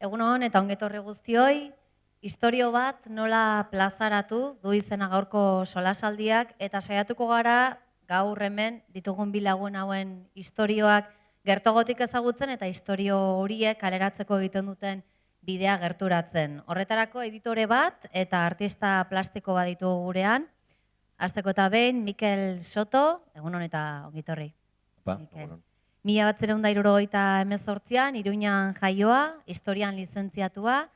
Egunon eta ongetorri guztioi, istorio bat nola plazaratu du izena gaurko solasaldiak eta saiatuko gara gaur hemen ditugun bi lagun hauen istorioak gertogotik ezagutzen eta istorio horiek kaleratzeko egiten duten bidea gerturatzen. Horretarako editore bat eta artista plastiko bat ditugu gurean. Hasteko eta behin, Mikel Soto, egunon eta ongitorri. Mikel. 1978an, Iruñan jaioa, historian lizentziatua,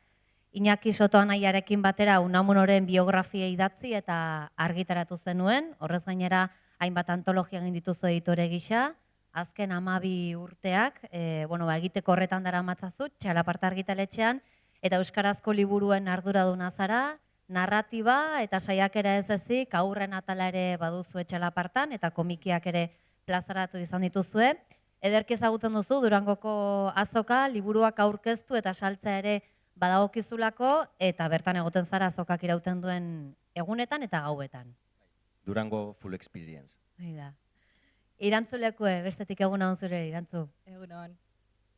Iñaki Soto anaiarekin batera Unamunoren biografia idatzi eta argitaratu zenuen, horrez gainera hainbat antologia egin dituzu editore gisa, azken 12 urteak, egiteko horretan dara matzazu, Txalaparta argitaletxean, eta euskarazko liburuen arduraduna zara, narratiba eta saiakera ez ezik, aurren atala ere baduzu Txalapartan, eta komikiak ere plazaratu izan dituzue. Ederki ezagutzen duzu, Durangoko azoka, liburuak aurkeztu eta saltzea ere badagokizulako, eta bertan egoten zara azokak irauten duen egunetan eta gauetan. Durango full experience. Irantzulekue, bestetik eguna zure, Irantzu. Egunon.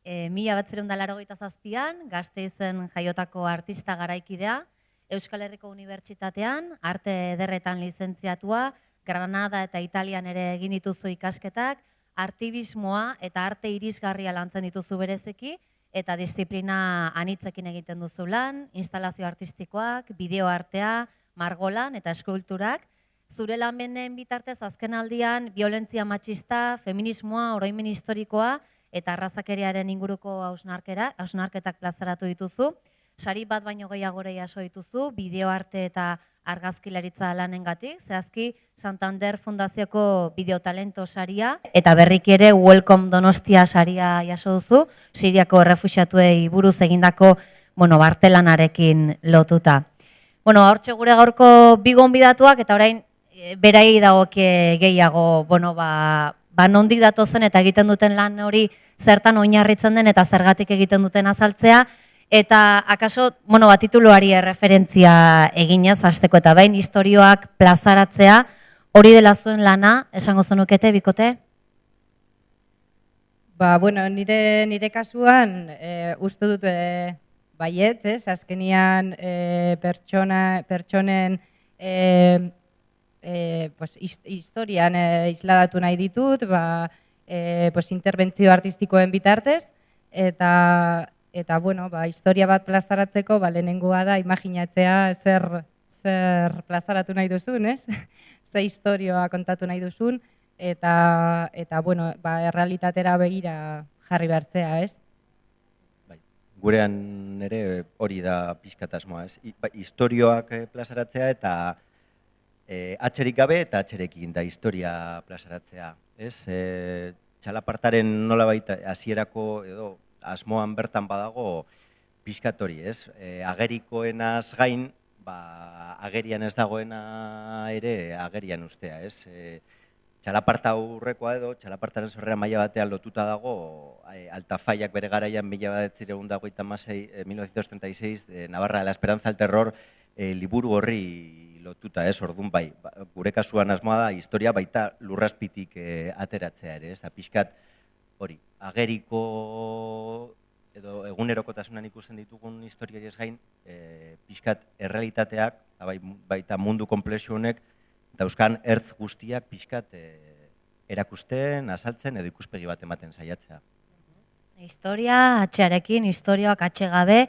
1987an, Gasteizen jaiotako artista garaikidea, Euskal Herriko Unibertsitatean, arte ederretan lizentziatua, Granada eta Italian ere egin dituzu ikasketak, artibismoa eta arte irisgarria lantzen dituzu bereziki, eta disiplina anitzekin egiten duzu lan, instalazio artistikoak, bideo artea, margolan eta eskulturak. Zure lanbenen bitartez azken aldian violentzia matxista, feminismoa, oroimen historikoa eta arrazakeriaren inguruko hausnarketak plazaratu dituzu. Sari bat baino gehiagore jaso dituzu, bideo arte eta argazkilaritza lanengatik, zehazki Santander Fundazioko bideotalento saria, eta berriki ere Welcome Donostia saria jaso duzu, Siriako errefuxiatuei buruz egindako bartelanarekin lotuta. Hortxe gure gaurko bi gonbidatuak, eta orain beraiei dagokie gehiago, nondik datozen eta egiten duten lan hori zertan oinarritzen den eta zergatik egiten duten azaltzea, eta akaso, tituluari erreferentzia eginez, hasteko eta behin, istorioak plazaratzea, hori dela zuen lana, esango zenukete, bikote? Nire kasuan, uste dut baietz, azkenian pertsonen historian isladatu nahi ditut, interbentzio artistikoen bitartez, eta historia bat plazaratzeko, lehenengoa da, imaginatzea zer plazaratu nahi duzun, ze historioa kontatu nahi duzun, eta errealitatera begira jarri behartzea, ez? Gurean ere hori da pixkatasmoa, ez? Historioak plazaratzea eta atxerik gabe eta atxerekin da historia plazaratzea, ez? Txalapartaren nolabait hasierako edo asmoan bertan badago pixkat hori, ez? Agerikoenaz gain, agerian ez dagoena ere agerian ustea, ez? Txalaparta aurrekoa edo, Txalapartaren sorrera maila batean lotuta dago, Altafaiak bere garaian 1936, Navarra de la Esperanza al Terror, liburu horri lotuta, ez? Orduan bai, gure kasuan asmoa da, historia baita lurrazpitik ateratzea ere, ez? Pixkat hori, ageriko edo egunerokotasunan ikusten ditugun historiaiez gain, pixkat errealitateak, baita mundu konplexu honek, dauzkan ertz guztiak pixkat erakusten, azaltzen edo ikuspegi bat ematen saiatzea. Historia atxearekin, historioak atxegabe,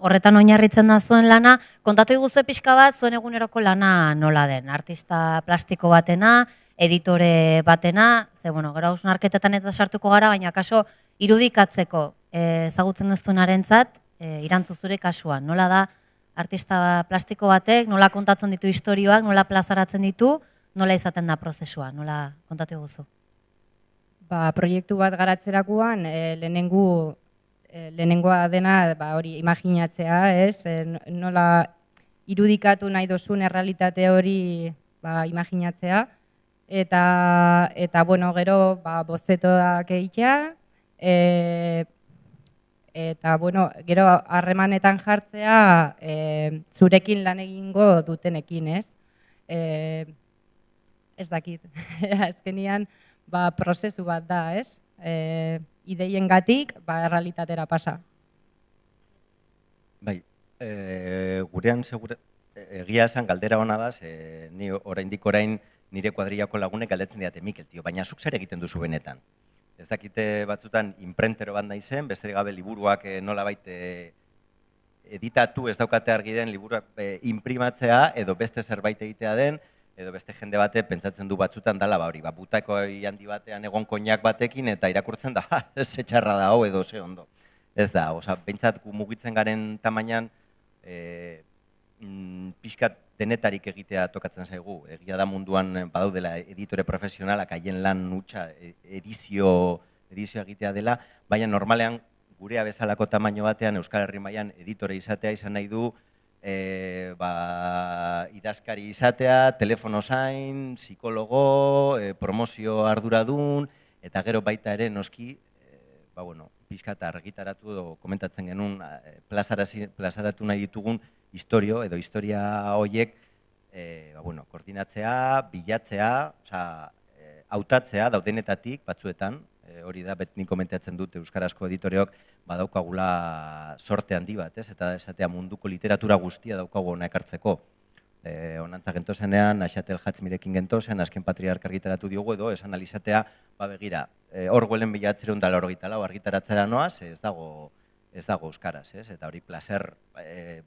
horretan oinarritzen da zuen lana, kontatu iguzue pixka bat zuen eguneroko lana nola den, artista plastiko batena, editore batena, gero hausnarketetan eta sartuko gara, baina kaso irudikatzeko ezagutzen duztunarentzat, Irantzu zure kasuan, nola da artista plastiko batek, nola kontatzen ditu historioak, nola plazaratzen ditu, nola izaten da prozesua, nola kontatu iguzu? Proiektu bat garatzerakoan, lehenengoa dena hori imaginatzea, ez? Nola irudikatu nahi duzun errealitate hori imaginatzea, eta gero bozetoak egitea, eta gero harremanetan jartzea zurekin lan egingo dutenekin, ez? Ez dakit, azkenian prozesu bat da, ez? Ideiengatik errealitatera pasa. Bai, gurean egia esan galdera hona da, ni orain nire kuadrillako lagunek galdetzen diate, Mikel, tio, baina zuk zer egiten duzu benetan? Ez dakite batzutan inprentero bat naizen, besterik gabe liburuak nolabait editatu ez daukate argi den liburuak inprimatzea edo beste zerbait egitea den, edo beste jende bate pentsatzen du batzutan dala hori, butako handi batean egon koinak batekin eta irakurtzen da, ze txarra da hau edo ze ondo. Ez da, pentsat mugitzen garen tamainan pixkat denetarik egitea tokatzen zaigu. Egia da munduan badaudela editore profesionalak haien lan hutsa edizio egitea dela, baina normalean gurea bezalako tamaino batean Euskal Herri mailan editore izatea izan nahi du idazkari izatea, telefono zain, psikologo, promozio arduradun, eta gero baita ere noski, pixkat argitaratu edo komentatzen genuen plazaratu nahi ditugun historia horiek koordinatzea, bilatzea, hautatzea daudenetatik batzuetan, hori da, nik komentatzen dut euskarazko editoreok badaukagula sorte handi bat, eta esatea munduko literatura guztia daukagu hona ekartzeko. Onantza gentozenean, Axatel Hatzmirekin gentozen, azken patriarka argitaratu diogu edo, esan alizatea, begira, Orwellen 1984 argitaratzera noaz, ez dago euskaraz, eta hori placer,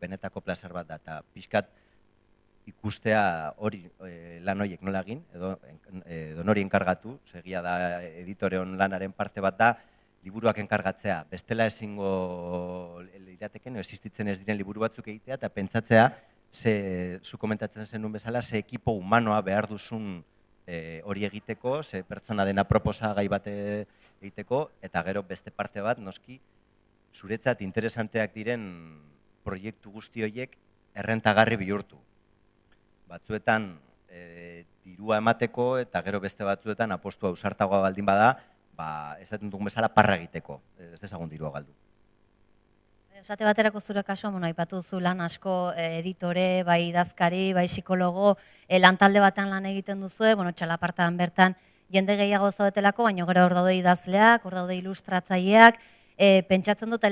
benetako placer bat da, eta pixkat ikustea hori lan horiek nola egin, edo nori enkargatu, segia da editoreon lanaren parte bat da, liburuak enkargatzea, bestela ezingo lirateken, existitzen ez diren liburu batzuk egitea, eta pentsatzea, zu komentatzen zenun bezala, ze ekipo humanoa behar duzun hori egiteko, ze pertsona dena proposagai bat egiteko, eta gero beste parte bat, noski, zuretzat interesanteak diren proiektu guzti horiek errentagarri bihurtu. Batzuetan dirua emateko eta gero beste batzuetan apostua ausartagoa baldin bada, esaten dugun bezala parra egiteko, ez dezagun dirua galdu. Esate baterako zure kaso, aipatu zu lan asko editore, bai idazkari, bai psikologo, lantalde batean lan egiten duzue, txalapartan bertan jende gehiago zaudetelako, baina gero hor daude idazleak, hor daude ilustratzaileak, pentsatzen dut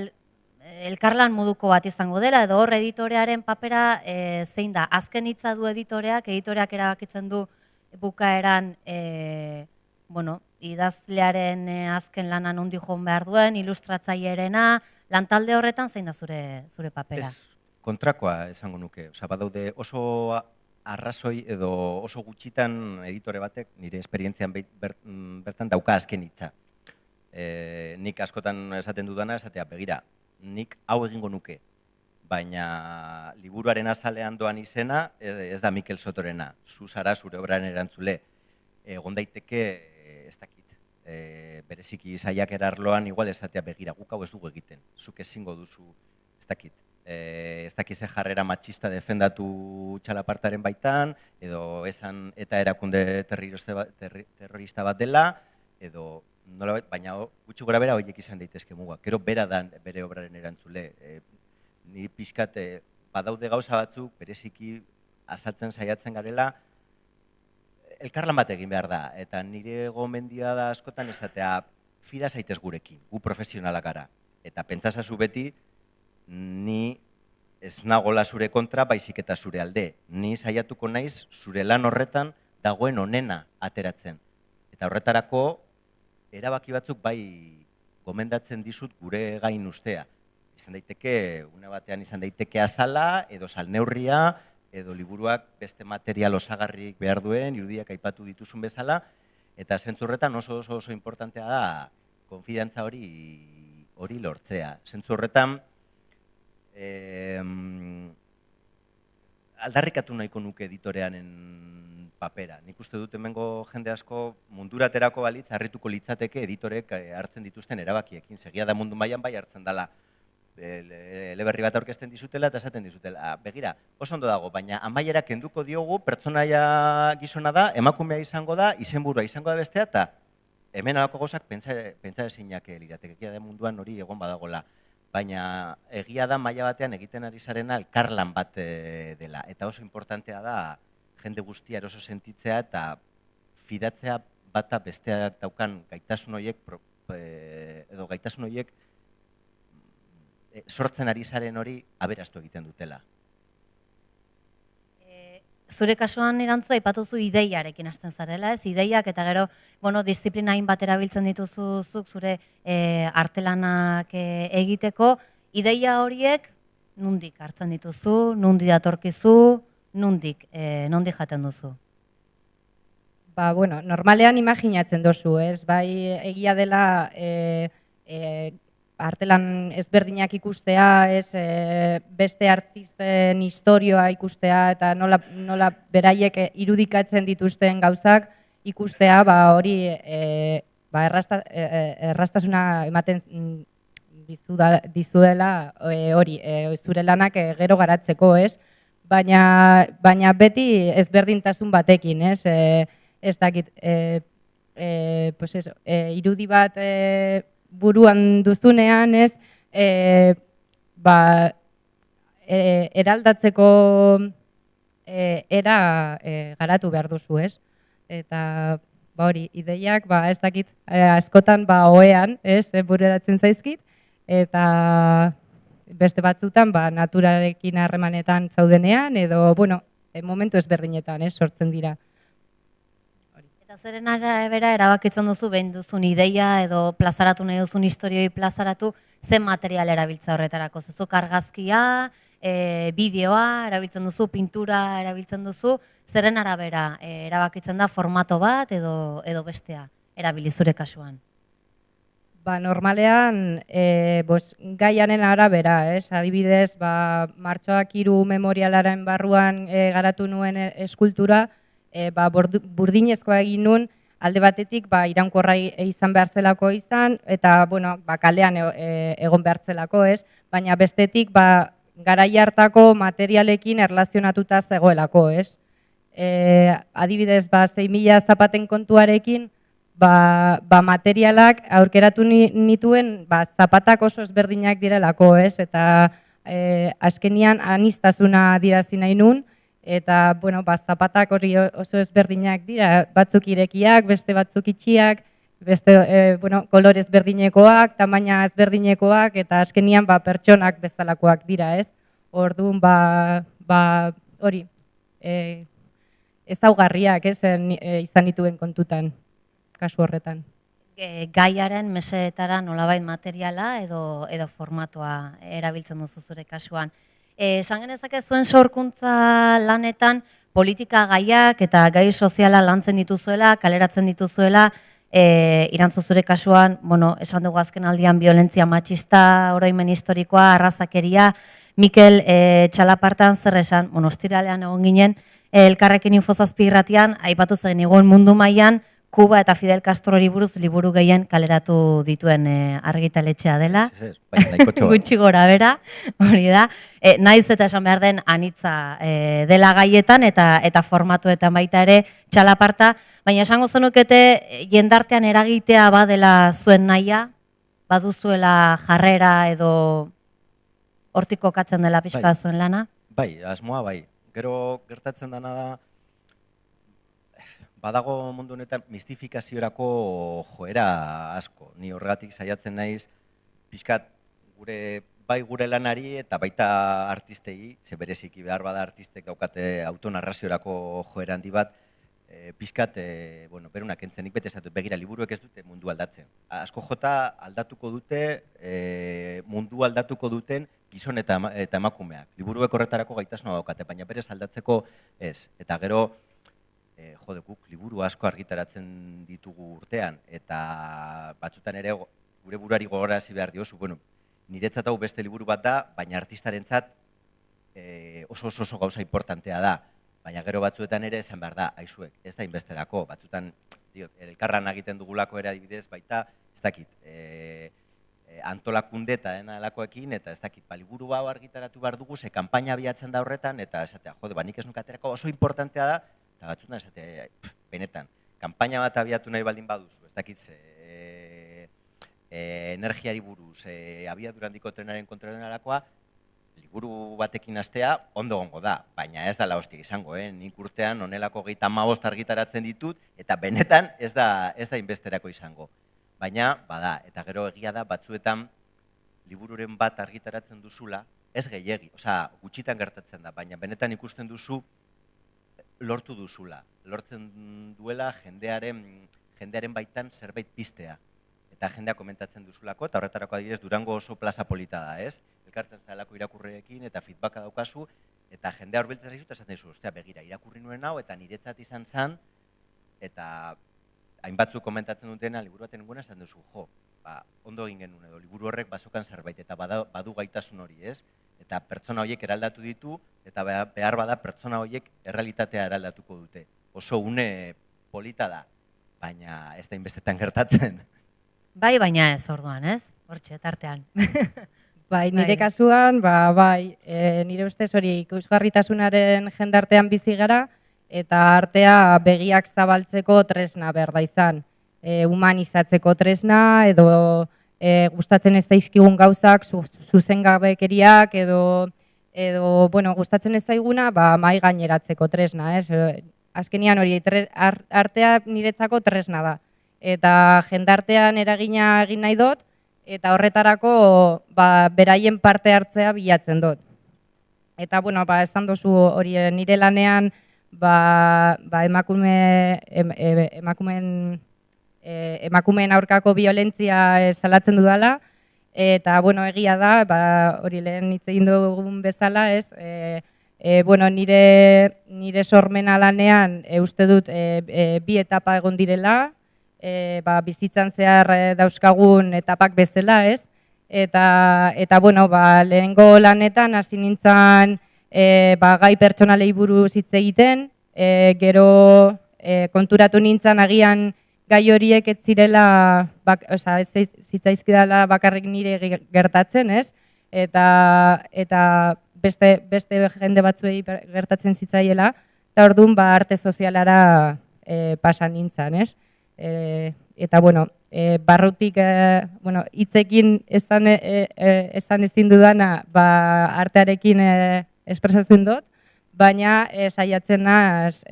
elkarlan moduko bat izango dela, edo hor editorearen papera zein da, azken hitza du editoreak erabakitzen du bukaeran idazlearen azken lanan nondi joan behar duen, ilustratzailearena, lantalde horretan zein da zure papera? Ez, kontrakoa esango nuke. Badaude oso arrazoi edo oso gutxitan editore batek nire esperientzian bertan dauka azken hitza. Nik askotan esaten dudana, esatea, begira, nik hau egingo nuke, baina liburuaren azalean doan izena ez da Mikel Sotorena, zu zara zure obraren erantzule. Egon daiteke, ez dakit, bereziki saiak erarloan igual esatea, begira, guk hau ez dugu egiten, zuk ezingo duzu, ez dakit, ze jarrera matxista defendatu txalapartaren baitan, edo esan eta erakunde terrorista bat dela, edo, baina gutxi gora bera horiek izan daitezke mugak, gero bera da bere obraren erantzule. Niri pixkat badaude gauza batzuk, bereziki azaltzen saiatzen garela, elkarlan bat egin behar da, eta nire gomendia da askotan esatea, fida zaitez gurekin, gu profesionalak gara. Eta pentsasazu beti, ni ez nagola zure kontra, baizik eta zure alde. Ni saiatuko naiz zure lan horretan dagoen onena ateratzen. Eta horretarako, erabaki batzuk bai gomendatzen dizut gure gain ustea. Izan daiteke, une batean izan daiteke azala, edo salneurria, edo liburuak beste material osagarrik behar duen, irudiak aipatu dituzun bezala, eta zentzu horretan oso importantea da konfidantza hori lortzea. Zentzu horretan, aldarrikatu nahiko nuke editoreanen papera. Nik uste dut hemengo jende asko munduraterako balitz, harrituko litzateke editorek hartzen dituzten erabakiekin. Segia da mundu mailan bai hartzen dela eleberri bat aurkezten dizutela eta esaten dizutela. Begira, oso ondo dago, baina amaiera kenduko diogu, pertsonaia gizona da, emakumea izango da, izenburua izango da bestea, eta hemen alako gozak pentsa ezinak liratekekia da munduan hori egon badagola. Baina egia da maila batean egiten ari zarena elkarlan bat dela. Eta oso importantea da jende guztia eroso sentitzea eta fidatzea bata besteak daukan gaitasun horiek sortzen ari zaren hori aberastu egiten dutela. Zure kasuan erantzua aipatuzu ideiarekin hasten zarela, ez? Ideiak eta gero, disiplina hainbat erabiltzen dituzu zuk zure artelanak egiteko, ideia horiek nondik hartzen dituzu, nondik datorkizu, nondik jaten duzu? Ba, normalean imaginatzen dozu, ez? Bai, egia dela artelan ezberdinak ikustea, ez, beste artisten historioa ikustea eta nola beraiek irudikatzen dituzten gauzak ikustea, hori erraztasuna ematen dizuela hori, zure lanak gero garatzeko, ez? Baina beti ezberdintasun batekin, ez? Ez dakit, irudi bat buruan duzunean, ez, eraldatzeko era garatu behar duzu, ez? Eta hori, ideiak, ez dakit, askotan ohean, ez, bururatzen zaizkit, eta beste batzutan naturarekin harremanetan zaudenean, edo, momentu ezberdinetan, ez, sortzen dira. Eta zeren arabera erabakitzen duzu, behin duzun ideia edo plazaratu nahi duzun historioi plazaratu, zen material erabiltza horretarako? Zuzuk argazkia, bideoa erabiltzen duzu, pintura erabiltzen duzu, zeren arabera erabakitzen da formato bat edo bestea erabili zure kasuan? Normalean, gaianen arabera, adibidez, Martxoak 3 memorialaren barruan garatu nuen eskultura, burdinezkoa egin nun, alde batetik iraunkorra izan behar zelako izan, eta kalean egon behar zelako, baina bestetik garai hartako materialekin erlazionatuta zegoelako, adibidez, 6.000 zapaten kontuarekin, materialak aurkeratu nituen zapatak oso ezberdinak direlako, eta azkenian aniztasuna adirazi nahi nun, eta, zapatak hori oso ezberdinak dira, batzuk irekiak, beste batzuk itxiak, beste, kolore ezberdinekoak, tamaina ezberdinekoak, eta azkenian pertsonak bezalakoak dira, ez? Orduan, hori, ezaugarriak, izan dituen kontutan, kasu horretan. Gaiaren mesedetara nolabait materiala edo formatoa erabiltzen duzu zure kasuan. Esan genezake zuen sorkuntza lanetan politika gaiak eta gai soziala lantzen dituzuela, kaleratzen dituzuela, irantzu zure kasuan, esan dugu azken aldian violentzia matxista, oroimen historikoa, arrazakeria, Mikel Txalapartan zer esan, ostiralean egon ginen, Elkarrekin Infozazpi irratian, aipatu zen egon mundu mailan, Kuba eta Fidel Castrori buruz liburu gehien kaleratu dituen argitaletxea dela. Gutxi gora bera, hori da. Naiz eta esan behar den anitza dela gaietan eta formatuetan baita ere Txalaparta. Baina esango zenukete jendartean eragitea badela zuen nahia, baduzuela jarrera edo hortik kokatzen dela pixka zuen lana? Bai, asmoa bai. Gero gertatzen dena da, badago mundu honetan mistifikaziorako joera asko. Ni horregatik saiatzen naiz pixkat gure lanari eta baita artistei, ze bereziki behar bada artistek daukate autonarraziorako joera handi bat, pixkat, berunak entzen, nik bete esatu, begira, liburuek ez dute mundu aldatzen. Asko jota aldatuko dute, mundu aldatuko duten gizon eta emakumeak. Liburuek horretarako gaitasuna daukate, baina berez aldatzeko ez. Eta gero, guk liburu asko argitaratzen ditugu urtean, eta batzutan ere gure buruari gogorarazi behar diozu, niretzat hau beste liburu bat da, baina artistarentzat oso gauza importantea da, baina gero batzuetan ere esan behar da, aizuek, ez da inbesterako, batzuetan elkarran egiten dugulako ere adibidez, baita, ez dakit, antolakunde eta denalakoekin, eta ez dakit, liburu hau argitaratu behar dugu, ze kanpaina abiatzen da horretan, eta esatea, nik ez nukaterako oso importantea da, eta batzutan esatea, benetan, kanpaina bat abiatu nahi baldin baduzu, ez dakit, energiari buruz, abiadura handiko trenaren kontra denalakoa, liburu batekin hastea ondo gongo da, baina ez da la hostia izango, nik urtean onelako 35 argitaratzen ditut, eta benetan ez da inbesterako izango. Baina, bada, eta gero egia da, batzuetan libururen bat argitaratzen duzula, ez gehiegi, osea, gutxitan gertatzen da, baina benetan ikusten duzu lortu duzula. Lortzen duela jendearen baitan zerbait piztea. Eta jendea komentatzen duzulako, eta horretarako adibidez Durango oso plaza polita da, ez? Elkartzen zailako irakurreekin eta feedbacka daukazu, eta jendea horbiltzen zaizu, eta esaten dizu, ostia, begira, irakurri nuen hau, eta niretzat izan zen, eta hainbatzuk komentatzen dutena, liburu baten ninguna, esaten duzu, jo, ondo egin genuen edo, liburu horrek basokan zerbait, eta badu gaitasun hori, ez? Eta pertsona horiek eraldatu ditu, eta behar bada pertsona horiek errealitatea eraldatuko dute. Oso une polita da, baina ez da inbestetan gertatzen. Bai, baina ez orduan, ez? Hortxe, tartean. Bai, nire kasuan, bai, nire ustez hori ikusgarritasunaren jendartean bizi gara, eta artea begiak zabaltzeko tresna behar da izan. Humanizatzeko tresna, edo gustatzen ez zaizkigun gauzak, zuzengabekeriak, edo gustatzen ez zaiguna, mai gaineratzeko tresna, ez? Azkenian hori, artea niretzako tresna da. Eta jendartean eragina egin nahi dut, eta horretarako beraien parte hartzea bilatzen dut. Eta, esan dozu hori nire lanean, emakumeen aurkako violentzia salatzen dudala, eta, egia da, hori lehen hitz egin dugun bezala, ez, nire sormena lanean uste dut bi etapa egon direla, bizitzan zehar dauzkagun etapak bezala, ez? Eta lehengo lanetan hasi nintzen gai pertsonalei buruz hitz egiten, gero konturatu nintzen agian gai horiek ez zirela, ez zitzaizkidala bakarrik nire gertatzen, ez? Eta beste jende batzuei gertatzen zitzaiela, eta orduan arte sozialara pasa nintzen, ez? Eta, barrutik, hitzekin esan ezin dudana, artearekin espresatzen dut, baina saiatzen naz,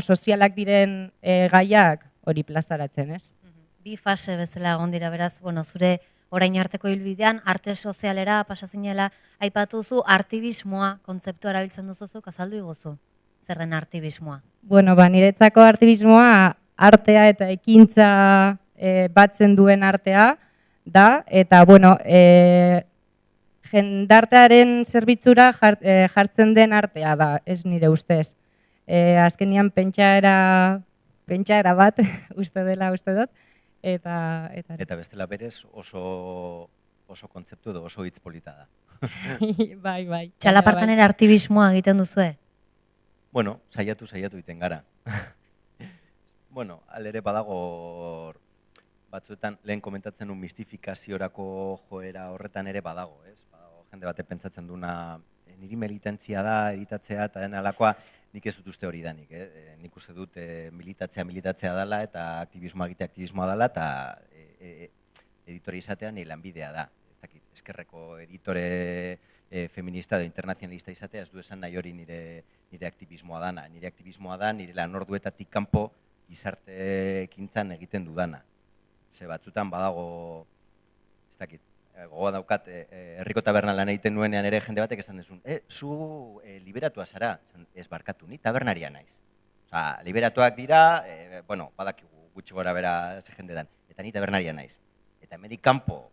sozialak diren gaiak hori plazaratzen, ez? Bi fase bezala egon dira, beraz, zure orain arteko hilbidean, arte sozialera pasazinela, aipatuzu artibismoa kontzeptua erabiltzen duzuzuk, azaldu iguzu, zer den artibismoa? Niretzako artibismoa artea eta ekintza batzen duen artea da, eta, jendartearen zerbitzura jartzen den artea da, ez nire ustez. Azkenian pentsaera bat, uste dut, eta bestela berez oso kontzeptu edo oso hitz polita da. Bai. Txalapartan ere artibismoa egiten duzue? Saiatu egiten gara. Alere badago batzuetan lehen komentatzen un mistifikaziorako joera horretan ere badago, ez? Badago jende bate pentsatzen duna niri militantzia da, editatzea eta den alakoa, nik ez dut uste hori danik, nik uste dut militatzea dela eta aktivismoa dela eta editore izatea nire lanbidea da. Eskerreko editore feminista edo internazionalista izatea ez du esan nahi hori nire aktivismoa dana. Nire aktivismoa da, nire lan orduetatik kanpo gizarte ekintzan egiten dudana. Ze batzutan badago, ez dakit, gogoa daukat, herriko taberna lan egiten nuenean ere jende batek esan dezun, zu liberatua zara, ez barkatu, ni tabernaria naiz. Osa, liberatuak dira, badakigu gutxi gora bera ze jende dan, eta ni tabernaria naiz. Eta hemenik kanpo,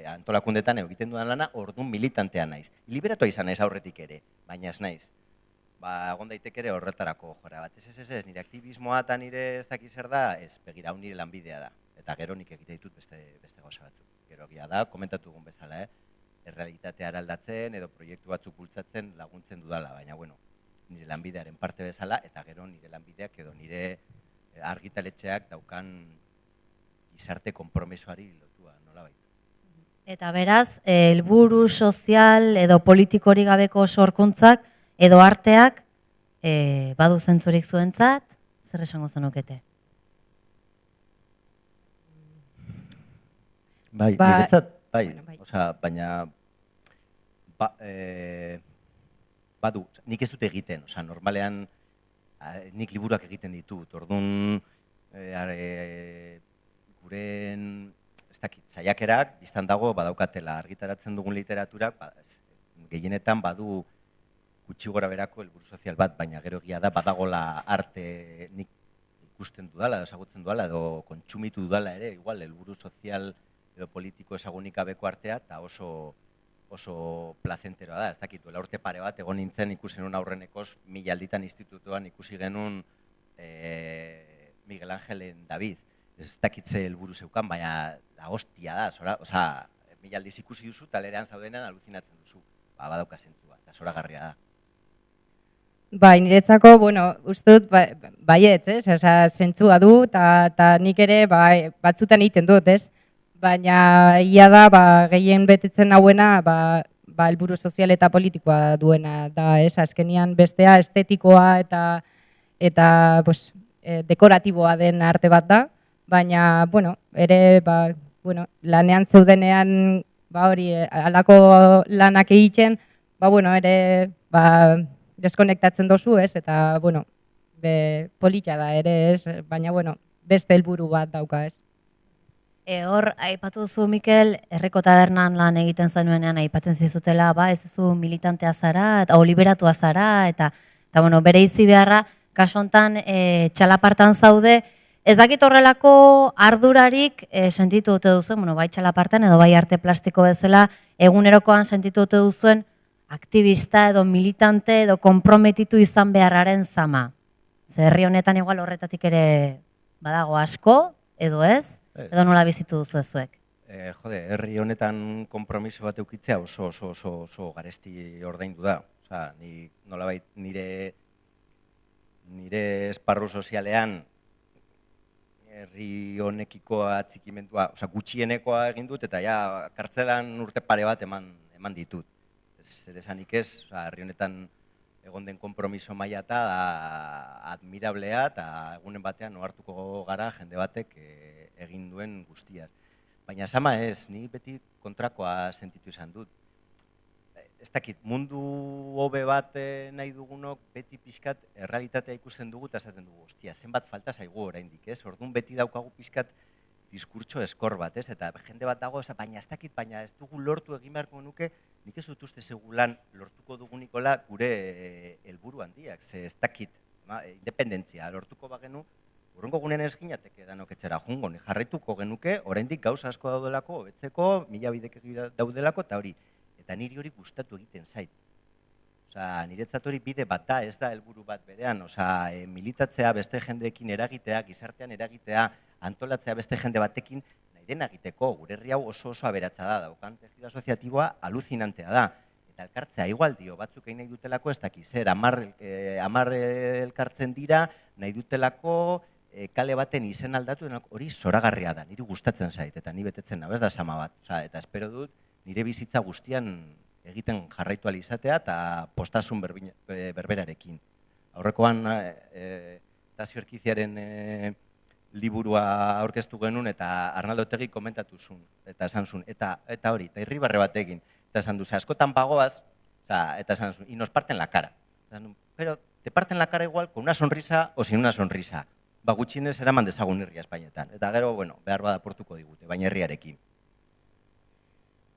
antolakundetan egiten dudan lana, orduan militantea naiz. Liberatua izan naiz aurretik ere, baina ez naiz. Egon daitek ere horretarako jora bat. Ez, nire aktivismoa eta nire ez dakiz zer da, ez, begira, hau nire lanbidea da. Eta gero nik egite ditut beste gauza batzuk. Gero egia da, komentatu egun bezala, errealitatea eraldatzen edo proiektu batzuk bultzatzen laguntzen dudala, baina, nire lanbidearen parte bezala, eta gero nire lanbideak edo nire argitaletxeak daukan gizarte konpromesoari lotua, nolabait. Eta beraz, helburu sozial edo politikori gabeko sorkuntzak edo arteak badu zentzurik zuentzat, zer esango zenukete? Niretzat, baina badu, nik ez dut egiten, normalean nik liburuak egiten ditut, orduan guren, ez dakit, saiakerak, biztan dago, badaukatela, argitaratzen dugun literaturak, gehienetan badu gutxi gora berako helburu sozial bat, baina gero egia da, badagola arte nik ikusten dudala, ezagutzen dudala, edo kontsumitu dudala ere, igual, helburu sozial edo politiko ezagunik gabeko artea, eta oso plazenteroa da, ez dakit, duela urte pare bat, egon nintzen ikusi genuen aurrenekoz, 1000 alditan institutuan ikusi genuen Miguel Angelen David, ez dakit ze helburu zeukan, baina la hostia da, osea, 1000 aldiz ikusi duzu, talerean zaudenean aluzinatzen duzu, badauka zentzua, eta zoragarria da. Bai, niretzako, bueno, uste dut baiet, osea, zentzua du, eta nik ere batzutan egiten dut, baina ia da, gehien betetzen hauena, helburu sozial eta politikoa duena da, azkenian bestea estetikoa eta dekoratiboa den arte bat da, baina, bueno, ere, lanean zeudenean, hori, alako lanak egiten, ere, deskonektatzen dozu, eta, bueno, politxa da ere, baina, bueno, beste helburu bat dauka, Hor, aipatu duzu, Mikel, Herriko Tabernan lan egiten zanuenean aipatzen zizutela, ez zu militantea zara, eta oliberatua zara, eta bueno, bere izi beharra, kaso hontan txalapartan zaude, ez dakit horrelako ardurarik sentitu dute duzuen, bueno, bai txalapartan edo bai arte plastiko bezala, egunerokoan sentitu dute duzuen aktivista edo militante edo konprometitu izan beharraren zama. Ze herri honetan igual horretatik ere badago asko, edo ez? Edo nola bizitu duzu ezuek? Jode, herri honetan konpromiso bat eukitzea oso garesti ordaindu da. Osea, ni nolabait nire esparru sozialean herri honekiko atxikimendua, osea, gutxienekoa egin dut, eta ja, kartzelan urte pare bat eman ditut. Zer esanik ez, herri honetan egon den konpromiso maila eta admirablea, eta egunen batean ohartuko gara jende batek egin duen guztiaz. Baina sama ez, ni beti kontrakoa sentitu izan dut. Ez dakit, mundu hobe bat nahi dugunok beti pixkat errealitatea ikusten dugu eta esaten dugu, ostia, zenbat falta zaigu oraindik, ez? Orduan beti daukagu pixkat diskurtso eskor bat, ez? Eta jende bat dago, baina ez dakit, baina ez dugu lortu egin beharko nuke, nik ez dut uste segulan lortuko dugunikola gure helburu handiak, ze ez dakit, independentzia lortuko bagenu, urrengo gunean ez ginateke danok etxera jungo, jarraituko genuke, oraindik gauza asko daudelako, hobetzeko, mila bidek daudelako, eta hori, eta niri hori gustatu egiten zait. Osea, niretzat hori bide bat da, ez da helburu bat berean, osea, militatzea beste jendeekin eragitea, gizartean eragitea, antolatzea beste jende batekin, nahi dena egiteko, gure herri hau oso aberatsa da, daukan tejido asoziatiboa aluzinantea da. Eta elkartzea igual dio, batzuk egin nahi dutelako, ez dakiz, 10 elkartzen dira, nahi dutelako, kale baten izen aldatu, hori zoragarria da, niri gustatzen zait, eta ni betetzen nago, ez da sama bat. Eta espero dut, nire bizitza guztian egiten jarraitu alizatea eta postasun berberarekin. Aurrekoan, Tasio Erkiziaren liburua aurkeztu genuen eta Arnaldo Otegi komentatu zuen, eta esan zuen, eta hori, eta irribarre bat egin, eta esan du, askotan bagoaz, eta esan zuen, y nos parten la cara. Pero te parten la cara igual con una sonrisa o sin una sonrisa. Gutxienez eraman dezagun herria Espainetan. Eta gero, bueno, behar bada portuko digute, baina herriarekin.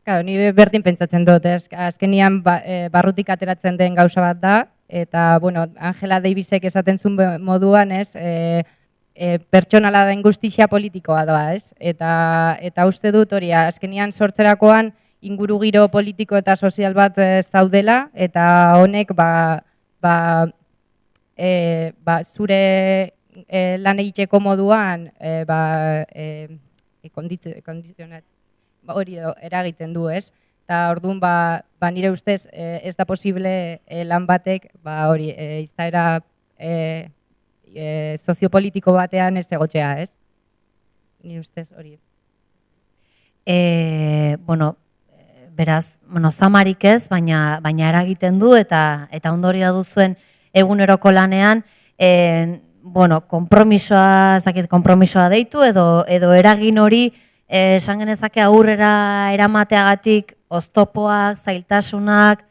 Claro, ni berdin pentsatzen dut, azkenian barrutik ateratzen den gauza bat da, eta, bueno, Angela Davisek esaten zuen moduan, pertsonala den guztia politikoa da, eta uste dut hori, azkenian sortzerakoan ingurugiro politiko eta sozial bat zaudela, eta honek, zure lan egiteko moduan kondizionat hori eragiten du, ez? Eta orduan, nire ustez, ez da posible lan batek, hori, izaera soziopolitiko batean ez egotzea, ez? Nire ustez, hori. Bueno, beraz, zamarik ez, baina eragiten du, eta ondorio duzuen eguneroko lanean, konpromisoa deitu edo eragin hori esan genezake aurrera eramateagatik oztopoak, zailtasunak,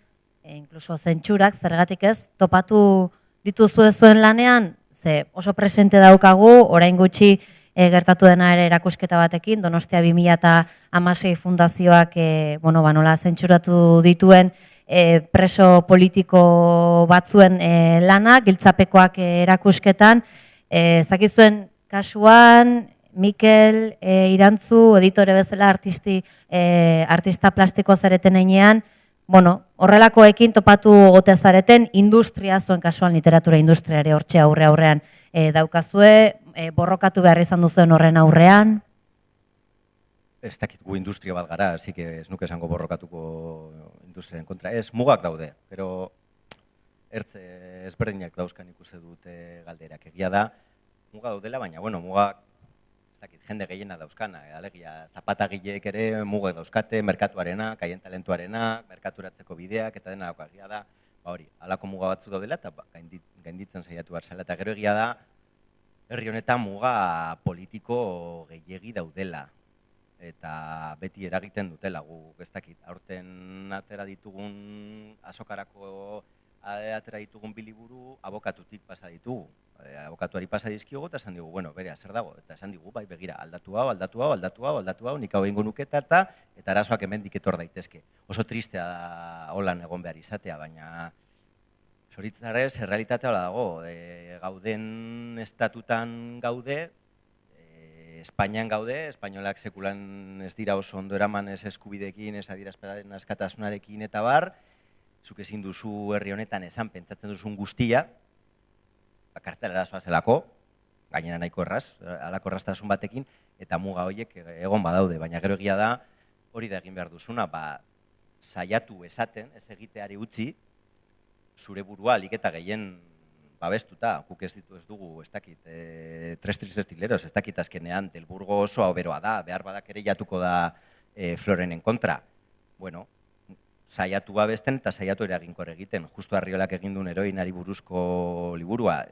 inkluso zentsurak, zergatik ez, topatu dituzu zuen lanean, ze oso presente daukagu, orain gutxi gertatu dena ere erakusketa batekin, Donostia 2016 fundazioak nola zentsuratu dituen preso politiko batzuen lanak, giltzapekoak erakusketan, zakizuen kasuan, Mikel Irantzu, editore bezala artista plastiko zareten einean, horrelakoekin topatu ote zareten industria, zuen kasuan literatura industria ere hortxe aurrean daukazue, borrokatu behar izan duzuen horren aurrean? Ez dakit gu industria bat gara, así que ez nuke esango borrokatuko industriaren kontra. Ez, mugak daude, pero ertze ezberdinak dauzkan ikuste dute galderak. Egia da, muga daudela, baina, mugak, ez dakit, jende gehiena dauzkana, alegia, zapatagileek ere mugak dauzkate, merkatuarena, kaien talentuarena, merkaturatzeko bideak, eta dena dauka. Egia da, halako muga batzu daudela, eta gainditzen saiatu barzela. Eta gero egia da, herri honetan muga politiko gehiegi daudela. Eta beti eragiten dutela guk, ez dakit, aurten atera ditugun azokarako atera ditugun bi liburu abokatutik pasa ditugu. Abokatuari pasa dizkiogu eta esan digu, berea, zer dago? Eta esan digu, bai, begira, aldatu hau, nik hau egingo nuketa eta arazoak hemendik etor daitezke. Oso tristea da holan egon behar izatea, baina zoritzarrez, errealitatea hola dago, gauden estatutan gaude, Espainian gaude, espainolak sekulan ez dira oso ondo eraman ez eskubidekin, ez adierazpenaren askatasunarekin eta bar, zuk ezin duzu herri honetan esan pentsatzen duzun guztia, kartzelara zoazelako, gainera nahiko erraz, halako erraztasun batekin, eta muga horiek egon badaude, baina gero egia da, hori da egin behar duzuna, saiatu esaten, ez egiteari utzi, zure burua ahalik eta gehien babestuta, guk ez dugu, ez dakit, tres estileros, ez dakit azkenean, Del Burgo oso hau beroa da, behar badak ere jatuko da Florenen kontra. Saiatu babesten eta saiatu eraginkor egiten. Justo Arriolak egin duen heroinari buruzko liburua.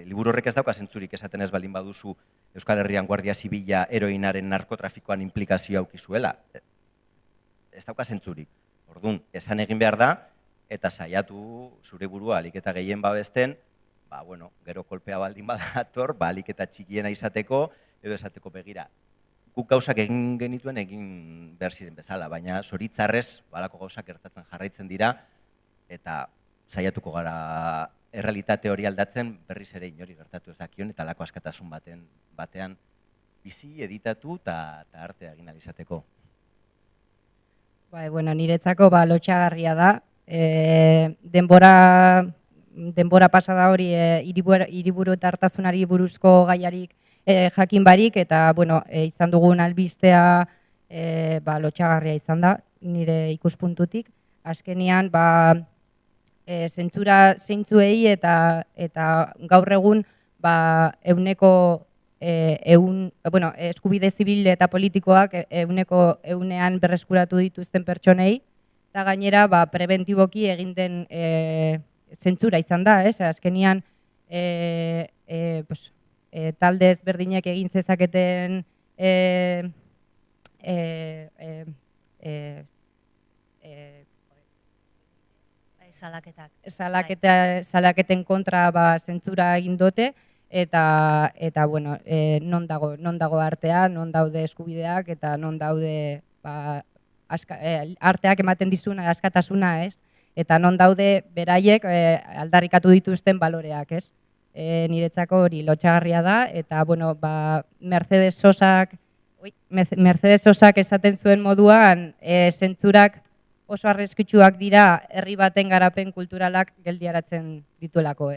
Liburu horrek ez dauka zentzurik esaten ez baldin baduzu Euskal Herrian Guardia Zibila heroinaren narkotrafikoan implikazioa aukizuela. Ez dauka zentzurik. Orduan, esan egin behar da, eta saiatu zure burua ahalik eta gehien babesten, gero kolpea baldin badator, ahalik eta txikiena izateko, edo esateko begira. Guk gauzak egin genituen egin behar ziren bezala, baina zoritzarrez, balako gauzak gertatzen jarraitzen dira, eta saiatuko gara errealitate hori aldatzen berriz ere inori gertatu ez dakion, eta halako askatasun batean bizi, editatu eta artea egin ahal izateko. Niretzako lotxagarria da, denbora pasada hori hiriburu eta hartasunari buruzko gaiarik jakin barik, eta izan dugun albistea lotxagarria izan da, nire ikuspuntutik. Azkenian, zentzura zeintzuei eta gaur egun eskubide zibil eta politikoak ehunean berreskuratu dituzten pertsonei, eta gainera prebentiboki egin den zentzura izan da, azkenian talde ezberdinek egin zezaketen salaketen kontra zentzura egin dute, eta non dago artea, non daude eskubideak, eta non daude arteak ematen dizuna askatasuna, eta non daude beraiek aldarrikatu dituzten baloreak, niretzako hori lotxagarria da, eta Mercedes Sosak esaten zuen moduan, zentzurak oso arreskitsuak dira herri baten garapen kulturalak geldiaratzen dituelako,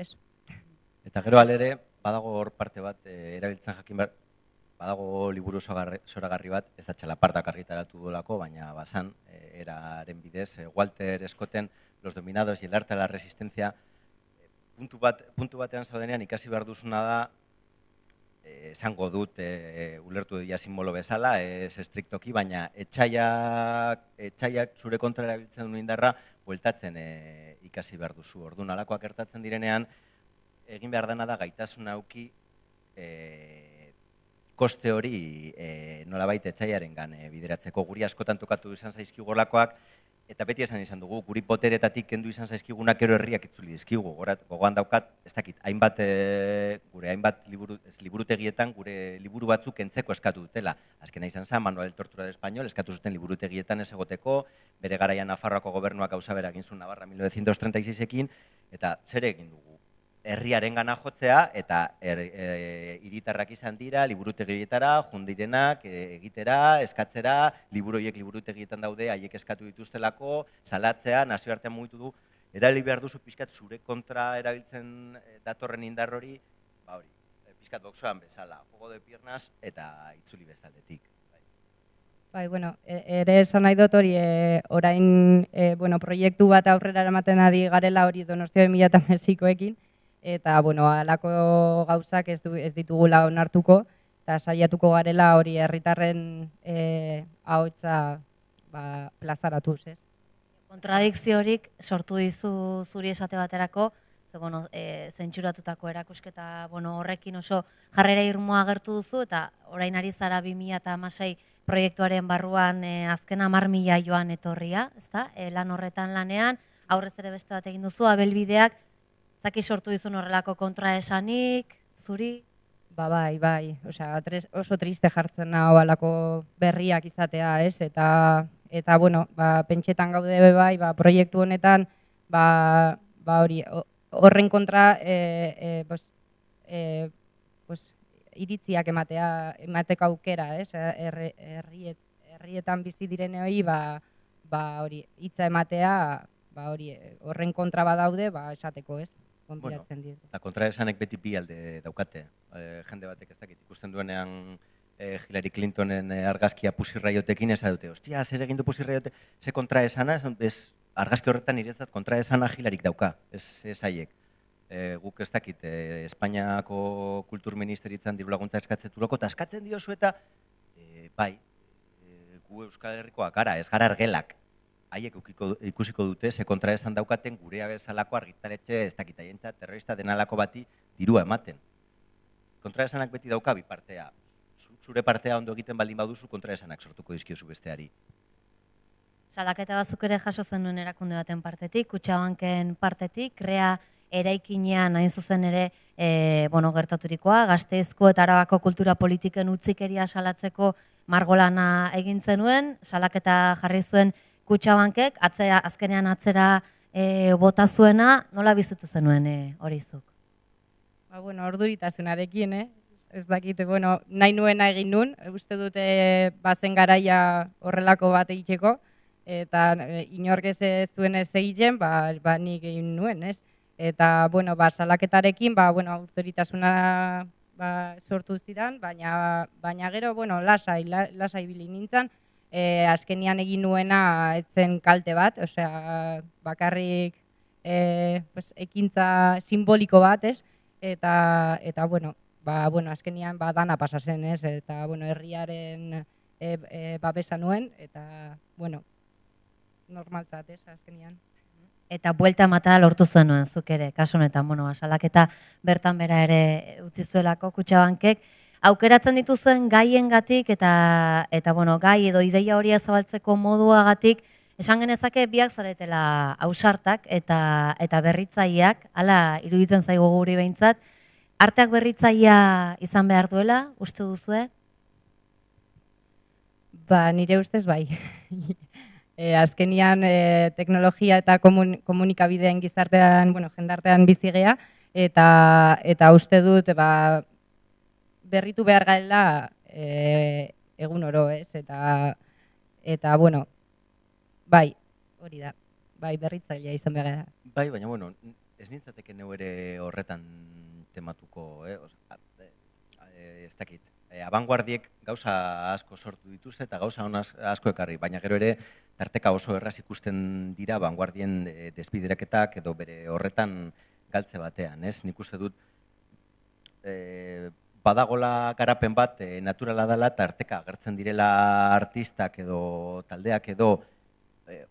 Eta gero alere, badago hor parte bat, erabiltzen jakin behar, badago liburu zoragarri bat, ez da txalapartak argitaratu duelako, baina basan, eraren bidez, Walter Scotten, Los dominados y el arte de la resistencia, puntu batean zaudenean ikasi behar duzuna da, esango dut, ulertu dira simbolo bezala, ez estriktoki, baina etxaiak zure kontra erabiltzen duen indarra, bueltatzen ikasi behar duzu. Orduan, alakoak gertatzen direnean, egin behar dena da gaitasuna auki, koste hori nolabait etxaiaren bideratzeko. Guri askotan tokatu izan zaizkigolakoak, Eta beti esan izan dugu, guri boteretatik kendu izan zaizkigunak gero herriak itzuli dizkigu. Gogoan daukat, ez dakit, gure hainbat liburutegietan gure liburu batzuk kentzeko eskatu dutela. Azkena izan zen, Manuel Tortura de Español, eskatu zuten liburutegietan ez egoteko, bere garaian Nafarroako gobernuak gauza bera egin zuen Navarra 1936ekin, eta zer egin dugu? Herriaren gana jotzea, eta hiritarrak izan dira, liburutegietara, jundirenak, egitera, eskatzera, liburu horiek liburutegietan daude, haiek eskatu dituztelako, salatzea, nazioartean mugitu du, erabili behar duzu pixkat zure kontra erabiltzen datorren indar hori, hori, pixkat boxoan bezala, juego de piernas eta itzuli bestaldetik. Bai, bueno, ere esan nahi dut hori, orain, proiektu bat aurrera eramaten ari garela hori Donostia 2016koekin, eta, halako gauzak ez ditugula onartuko, eta saiatuko garela hori herritarren ahotsa plazaratuz, ez? Kontradikziorik sortu dizu zuri esate baterako, zentsuratutako erakusketa horrekin oso jarrera irmoa agertu duzu, eta orain ari zara 2016 proiektuaren barruan azken 10.000 joan etorria, ezta? Lan horretan lanean, aurrez ere beste bat egin duzu, abelbideak, zaki sortu dizun horrelako kontraesanik, zuri? Bai, oso triste jartzen hau alako berriak izatea, ez? Eta pentsetan gaude bai, proiektu honetan, hori, horren kontra iritziak emateko aukera, ez? Herrietan bizi direneoi, hori, hitza ematea, hori, horren kontra badaude, esateko, ez? Gonbidatzen dira. Eta kontraesanek beti bi alde daukate. Jende batek ez dakit, ikusten duenean Hillary Clintonen argazkia Pussy Riotekin ez dute. Ostia, zer egin du Pussy Riote? Ze kontraesana, argazki horretan niretzat kontraesana Hillaryk dauka, ez haiek. Guk ez dakit, Espainiako kultur ministeritzan diru laguntza eskatzetuloko, eta eskatzen diozu eta, bai, gu Euskal Herrikoak gara, ez gara argelak. Haiek ikusiko dute, ze kontraesan daukaten gurea bezalako argitaletxe, ez dakit, aientza, terrorista denalako bati dirua ematen. Kontraesanak beti dauka bi partea. Zure partea ondo egiten baldin baduzu, kontraesanak sortuko dizkiozu besteari. Salaketa batzuk ere jaso zenuen erakunde baten partetik, Kutxabanken partetik, Krea eraikinean hain zuzen ere gertaturikoa, Gasteizko eta Arabako kultura politiken utzikeria salatzeko margolana egin zenuen, salaketa jarri zuen Kutxabankek, azkenean atzera bota zuena, nola bizitu zenuen hori zuk? Orduritasunarekin, ez dakit, nahi nuena egin nun, uste dute bazen garaia horrelako bat egiteko, eta inork ez zuen ez egiten, nik egin nuen, ez? Eta, salaketarekin, autoritasuna sortu zidan, baina gero, lasai ibili nintzen, azkenian egin nuena etzen kalte bat, bakarrik ekintza simboliko bat, ez? Eta, azkenian dana pasazen, ez? Eta, herriaren babesa nuen, eta, normaltzat, ez, azkenian. Eta buelta ematea lortu zenuen zuk ere, kasu honetan, salaketa bertan bera ere utzi zuelako Kutxabankek, aukeratzen dituzuen gaiengatik eta gai edo ideia hori zabaltzeko moduagatik, esan genezake biak zaretela ausartak eta berritzaileak, hala iruditzen zaigu guri behintzat, arteak berritzailea izan behar duela, uste duzue? Nire ustez bai. Azkenian teknologia eta komunikabideen gizartean, jendartean bizigea, eta uste dut berritu behar gaela egun oro, ez? Eta, bai, hori da, bai, berritzailea izan behar gara. Bai, baina, ez nintzateke neu ere horretan tematuko, ez dakit. Abanguardiek gauza asko sortu dituzte eta gauza asko ekarri, baina gero ere tarteka oso erraz ikusten dira abanguardien desbidereketak edo bere horretan galtze batean, ez? Nik uste dut badagola garapen bat naturala dela tarteka agertzen direla artistak edo taldeak edo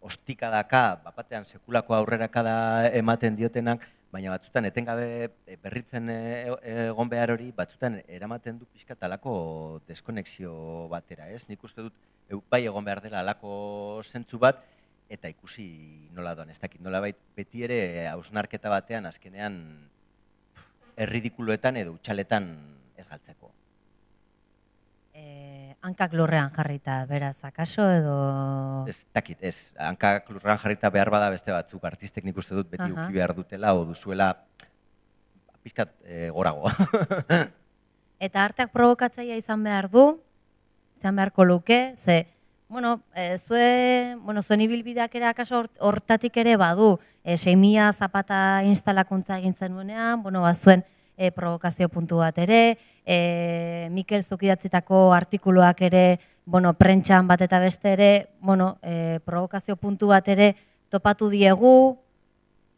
ostikadaka, bapatean sekulako aurrerakada ematen diotenak, baina batzutan etengabe berritzen egon behar hori, batzutan eramaten du pixkat alako deskonexio batera, ez? Nik uste dut bai egon behar dela alako zentzu bat, eta ikusi nola doan, ez dakit, nola beti ere hausnarketa batean azkenean erridikuloetan edo utxaletan ez galtzeko. Hankak lurrean jarrita, beraz, akaso edo... Ez dakit, ez, hankak lurrean jarrita behar bada beste batzuk, artistek nik uste dut beti uki behar dutela o duzuela pizkat gorago. Eta arteak provokatzaia izan behar du, izan beharko luke, ze, zuen ibilbideak ere akaso hortatik ere badu, 6.000 zapata instalakuntza egin zenuenean, zuen provokazio puntu bat ere, Mikel zuk idatzitako artikuluak ere, prentxan bat eta beste ere, provokazio puntu bat ere topatu diegu,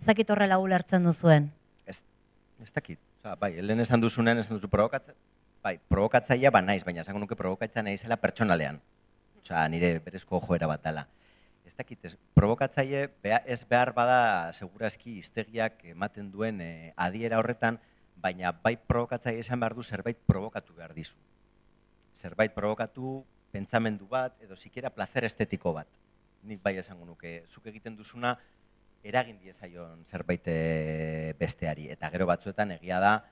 ezakit horrela ulertzen duzuen. Ez dakit, bai, lehen esan duzunean esan duzu provokatzaia naiz, baina esango nuke provokatzaia naizela pertsonalean. Nire berezko joera bat dela. Ez dakit, provokatzaile ez behar bada segurazki hiztegiak ematen duen adiera horretan, baina bai provokatzaile esan behar du zerbait provokatu behar dizu. Zerbait provokatu, pentsamendu bat, edo sikiera placer estetiko bat. Nik bai esango nuke, zuk egiten duzuna eragin diezaion zerbait besteari. Eta gero batzuetan egia da,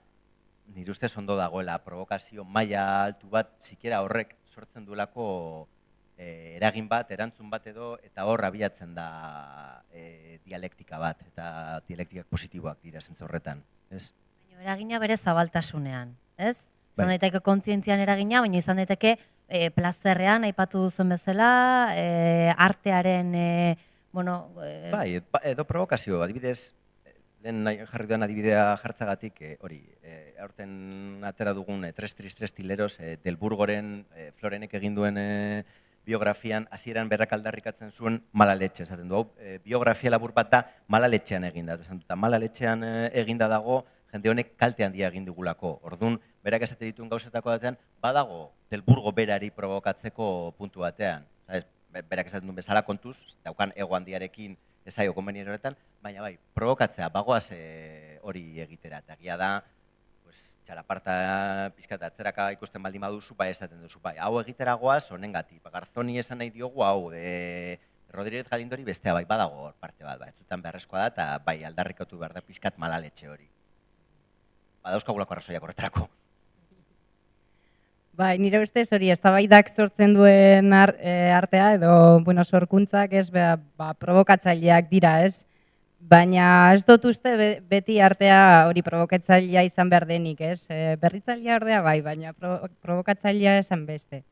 nire ustez ondo dagoela provokazio maila altu bat, sikiera horrek sortzen duelako eragin bat, erantzun bat edo, eta hor abiatzen da dialektika bat, eta dialektikak positiboak dira zentzu horretan. Baina eragina bere zabaltasunean, ez? Izan daiteke kontzientzian eragina, baina izan daiteke plazerrean, aipatu duzuen bezala, artearen, Bai, edo provokazio, adibidez, lehen jarri duan adibidea jartzagatik, hori, aurten atera dugun Tres Tileros, Del Burgoren, Florenek egin duen biografian, hasieran berrak aldarrikatzen zuen mala letxe, esaten du, biografia labur bat da mala letxean eginda, esan dut, mala letxean eginda dago, jende honek kalte handia egin dugulako. Orduan, berak esate dituen gauzetako batean, badago Del Burgo berari provokatzeko puntu batean. Berak esaten duen bezala kontuz, daukan ego handiarekin esaio konbenien horretan, baina bai, provokatzea, bagoaz hori egitera, eta egia da, txalaparta pizkat atzeraka ikusten baldin baduzu, bai esaten duzu, bai, hau egitera goaz, honengatik, Garzoni esan nahi diogu, hau, Rodríguez Galindori bestea, bai, badago hor parte bat, ez zutan beharrezkoa da, eta bai, aldarrikatu behar da pizkat malaletxe hori. Badauzkagulako arrazoiak horretarako. Bai, nire ustez hori eztabaidak sortzen duen artea edo, sorkuntzak provokatzaileak dira, ez? Baina ez dut uste beti artea hori provokatzailea izan behar denik, ez? Berritzailea ordea bai, baina provokatzailea esan beste.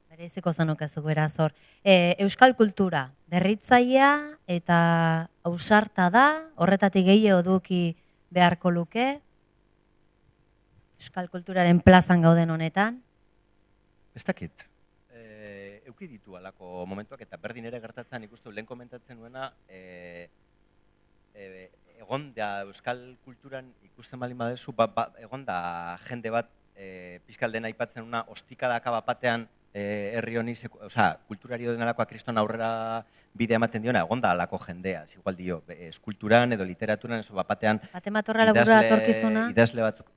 Bereiziko zenukezu beraz hor. Euskal kultura, berritzailea eta ausarta da, horretatik gehiago duki beharko luke, Euskal kulturaren plazan gauden honetan? Ez dakit. Euki ditu alako momentuak, eta berdin ere gertatzen ikustu lehen komentatzen nuena, egon da Euskal kulturan ikusten baldin badezu, egon da jende bat pizkalden aipatzen una ostikadaka batean herri honi, kulturari denalakoa kriston aurrera bidea ematen diona, egon da alako jendea, igual dio, eskulturan edo literaturan, batean idazle batzuk,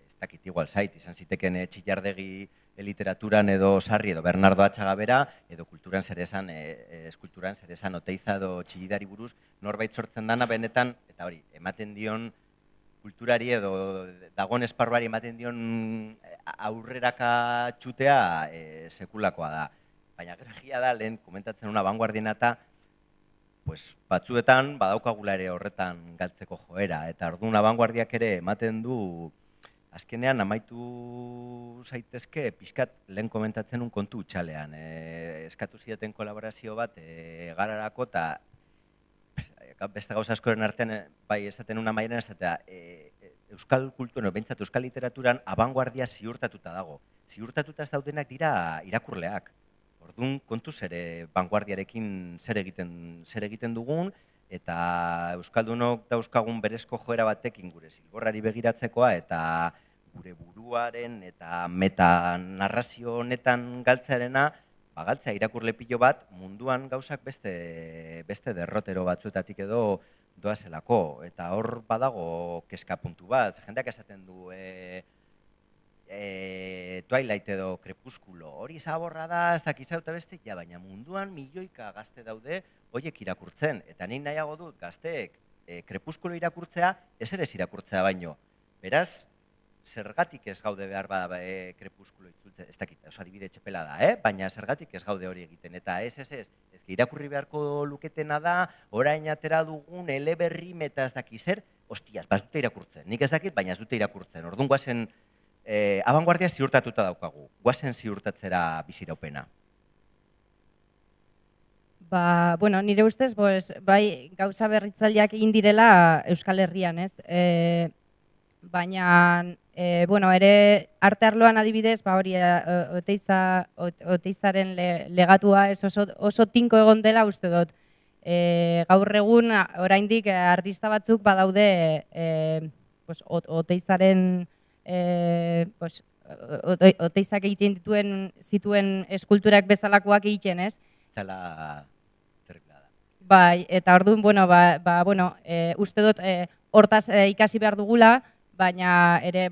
ez dakit igual zait, izan ziteken Txillardegi literaturan edo Sarri edo Bernardo Atxagabera, edo kulturan zeresan, eskulturan zeresan Oteiza edo Txillidari buruz, norbait sortzen dana benetan, eta hori, ematen dion kulturari edo dagon esparruari ematen dion aurreraka txutea sekulakoa da. Baina gragia da, lehen komentatzen una vanguardien eta batzuetan badaukagula ere horretan galtzeko joera, eta orduan vanguardiak ere ematen du azkenean amaitu zaitezke pizkat lehen komentatzen un kontu utxalean. Eskatu zidaten kolaborazio bat gararako eta beste gauza askoren artean bai esaten una mairen ez eta euskal kultura, behintzat euskal literaturan abanguardia ziurtatuta dago. Ziurtatuta ez daudenak dira irakurleak. Orduan kontuz ere vanguardiarekin zer egiten dugun eta euskaldunok dauzkagun berezko joera batekin gure zilborrari begiratzekoa eta gure buruaren eta metanarrazio honetan galtzearena, galtzea irakurle pilo bat munduan gauzak beste derrotero batzuetatik edo doazelako. Eta hor badago kezka puntu bat, jendeak esaten du Twilight edo Crepúsculo, hori zaborra da, ez dakiz eta beste, ja, baina munduan milioika gazte daude horiek irakurtzen. Eta nik nahiago dut gazteek Crepúsculo irakurtzea, eserez irakurtzea baino. Beraz, zergatik ez gaude behar bada Crepúsculo itzultzen, ez dakit, oso adibide txepela da, baina zergatik ez gaude hori egiten. Eta ez, irakurri beharko luketena da, orain atera dugun eleberri meta ez dakiz zer, hostias, ez dute irakurtzen. Nik ez dakit, baina ez dute irakurtzen. Orduan guazen, abanguardia ziurtatuta daukagu, guazen ziurtatzera biziraupena. Bueno, nire ustez, bai gauza berritzaileak egin direla Euskal Herrian, ez? Baina, bueno, ere arte arloan adibidez, hori Oteizaren legatua oso tinko egon dela uste dut. Gaur egun, oraindik artista batzuk badaude Oteizaren, Oteizak egiten zituen eskulturak bezalakoak egiten, ez? Zala terriblea da. Bai, eta orduan, bueno, uste dut hortaz ikasi behar dugula, baina ere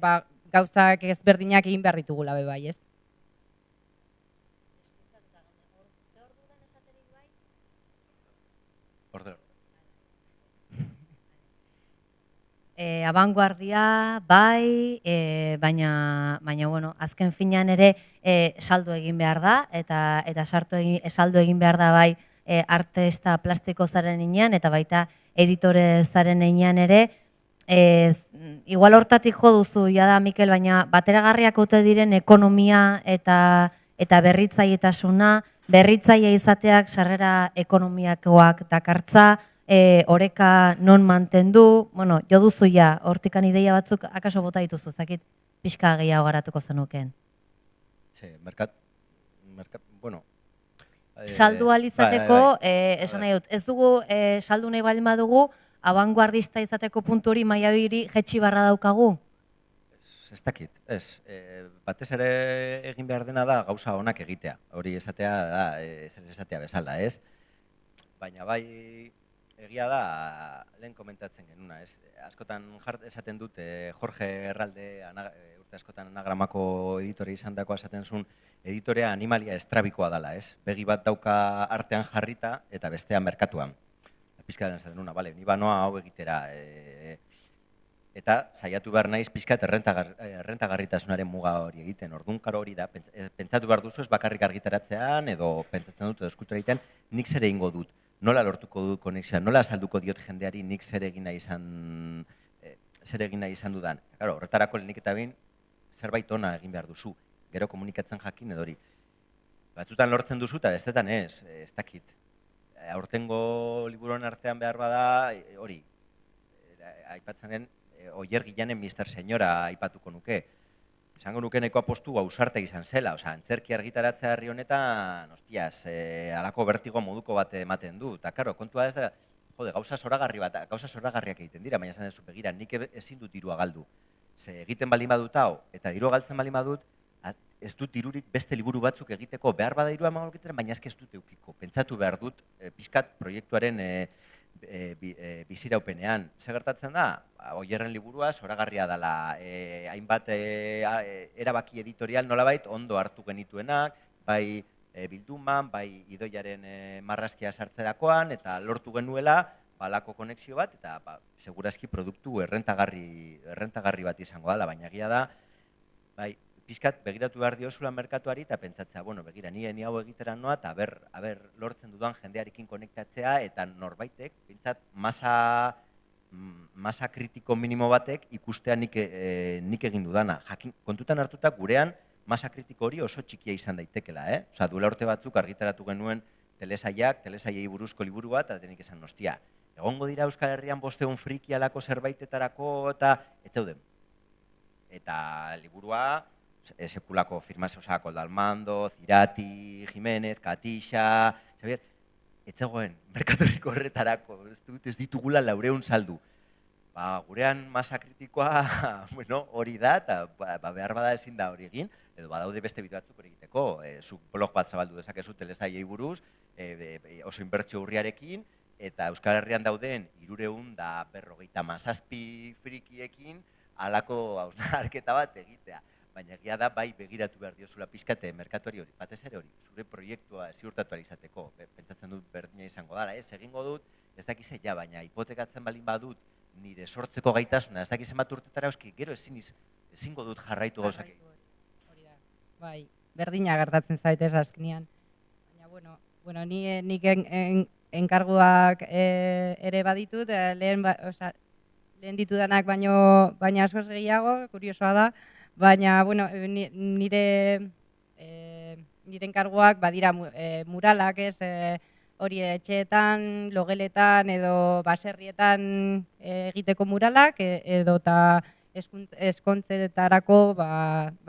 gauzak ezberdinak egin behar ditugula bai, ez? Order. Abanguardia, bai, baina, bueno, azken finean ere saldo egin behar da, eta saldo egin behar da bai artista plastiko zaren inean, eta baita editore zaren inean ere, igual hortatik jo duzu, jada, Mikel, baina bateragarriak ote diren ekonomia eta berritzailetasuna, berritzaile izateak sarrera ekonomiakoak dakartza, oreka non mantendu, bueno, jo duzu ja, hortikan ideia batzuk akaso bota dituzu, zakit pixka gehiago garatuko zenukeen. Bueno. Saldu alizateko, esan nahi dut, ez dugu saldu nahi baldin badugu, abanguardista izateko puntu hori maila hori jetxi barra daukagu? Ez dakit, ez. Batez ere egin behar dena da gauza onak egitea. Hori esatea da, esatea bezala, ez? Baina bai egia da, lehen komentatzen genuna, ez? Askotan esaten dut, Jorge Erralde, urte askotan Anagramako editore izan dakoa esaten zuen, editorea animalia estrabikoa dela, ez? Begi bat dauka artean jarrita eta bestean merkatuan. Pizkaren esaten nuna, bale, ni banoa hau egitera. Eta saiatu behar naiz pizkat errentagarritasunaren muga hori egiten. Orduan karo hori da, pentsatu behar duzu ez bakarrik argitaratzean, edo pentsatzen dut edo eskultura egiten, nik zer egingo dut, nola lortuko dut konexioa, nola salduko diot jendeari nik zer egin nahi izan dudan. Claro, horretarako lehenik eta behin zerbait ona egin behar duzu, gero komunikatzen jakin edo hori. Batzutan lortzen duzu eta bestetan ez dakit. Aurtengo liburuan artean behar bada, hori, aipatzenen, Oier Gillanen Mister Senyora aipatuko nuke. Esango nuke nahiko apostu ausarte izan zela, antzerki argitaratzea herri honetan, hostias, halako bertigo moduko bat ematen du. Eta, karo, kontua ez da, gauza zoragarriak egiten dira, baina esan dezu begira, nik ezin dut dirua galdu. Ze egiten baldin badut hau, eta dirua galtzen baldin badut, ez dut dirurik beste liburu batzuk egiteko behar bada dirua emango luketera, baina ez dut eukiko. Pentsatu behar dut, pixkat proiektuaren biziraupenean. Zer gertatzen da? Oierren liburua zoragarria dela, hainbat erabaki editorial nolabait ondo hartu genituenak, bai bilduman, bai idoiaren marrazkia sartzerakoan, eta lortu genuela balako konexio bat, eta segurazki produktu errentagarri bat izango dela, baina egia da, bai, pizkat begiratu behar diozula merkatuari eta pentsatzea, bueno, begira, ni hau egitera noa, eta aber lortzen dudan jendearekin konektatzea, eta norbaitek, pintzat, masa kritiko minimo batek ikustea nik egin dudana. Kontutan hartuta gurean masa kritiko hori oso txikia izan daitekela, Osa, duela urte batzuk argitaratu genuen telesaiei buruzko liburu bat, eta denik esan nostia. Egongo dira Euskal Herrian 500 friki alako zerbaitetarako, eta ez zeuden. Eta liburua, sekulako firmazio osako Dalmando, Zirati, Jimenez, Katixa, Xavier, etzegoen, merkatoriko horretarako, ez ditugula 400 saldu. Gurean masa kritikoa hori da, eta behar bada ezin da hori egin, edo badaude beste bide batzuk hori egiteko. Zuk blog bat zabaldu dezakezu telesaiei buruz, oso inbertsio urriarekin, eta Euskal Herrian dauden 347 frikiekin halako hausnarketa bat egitea. baina egia da bai begiratu behar diozula pizkate merkatuari hori, batez ere hori, zure proiektua ziurtatu izateko. Pentsatzen dut berdina izango dela, egingo dut, ez dakize ja, baina hipotekatzen balin badut nire sortzeko gaitasuna, ez dakizen bat urtetara euski, gero ezingo dut jarraitu gauzak egin. Hori da, bai, berdina gertatzen zaitez azkenean. Baina, bueno, nik enkarguak ere baditut, lehen ditudanak baina askoz gehiago, kuriosoa da, baina, bueno, nire enkarguak badira muralak, hori etxeetan, logeletan edo baserrietan egiteko muralak, edo eta eskontzetarako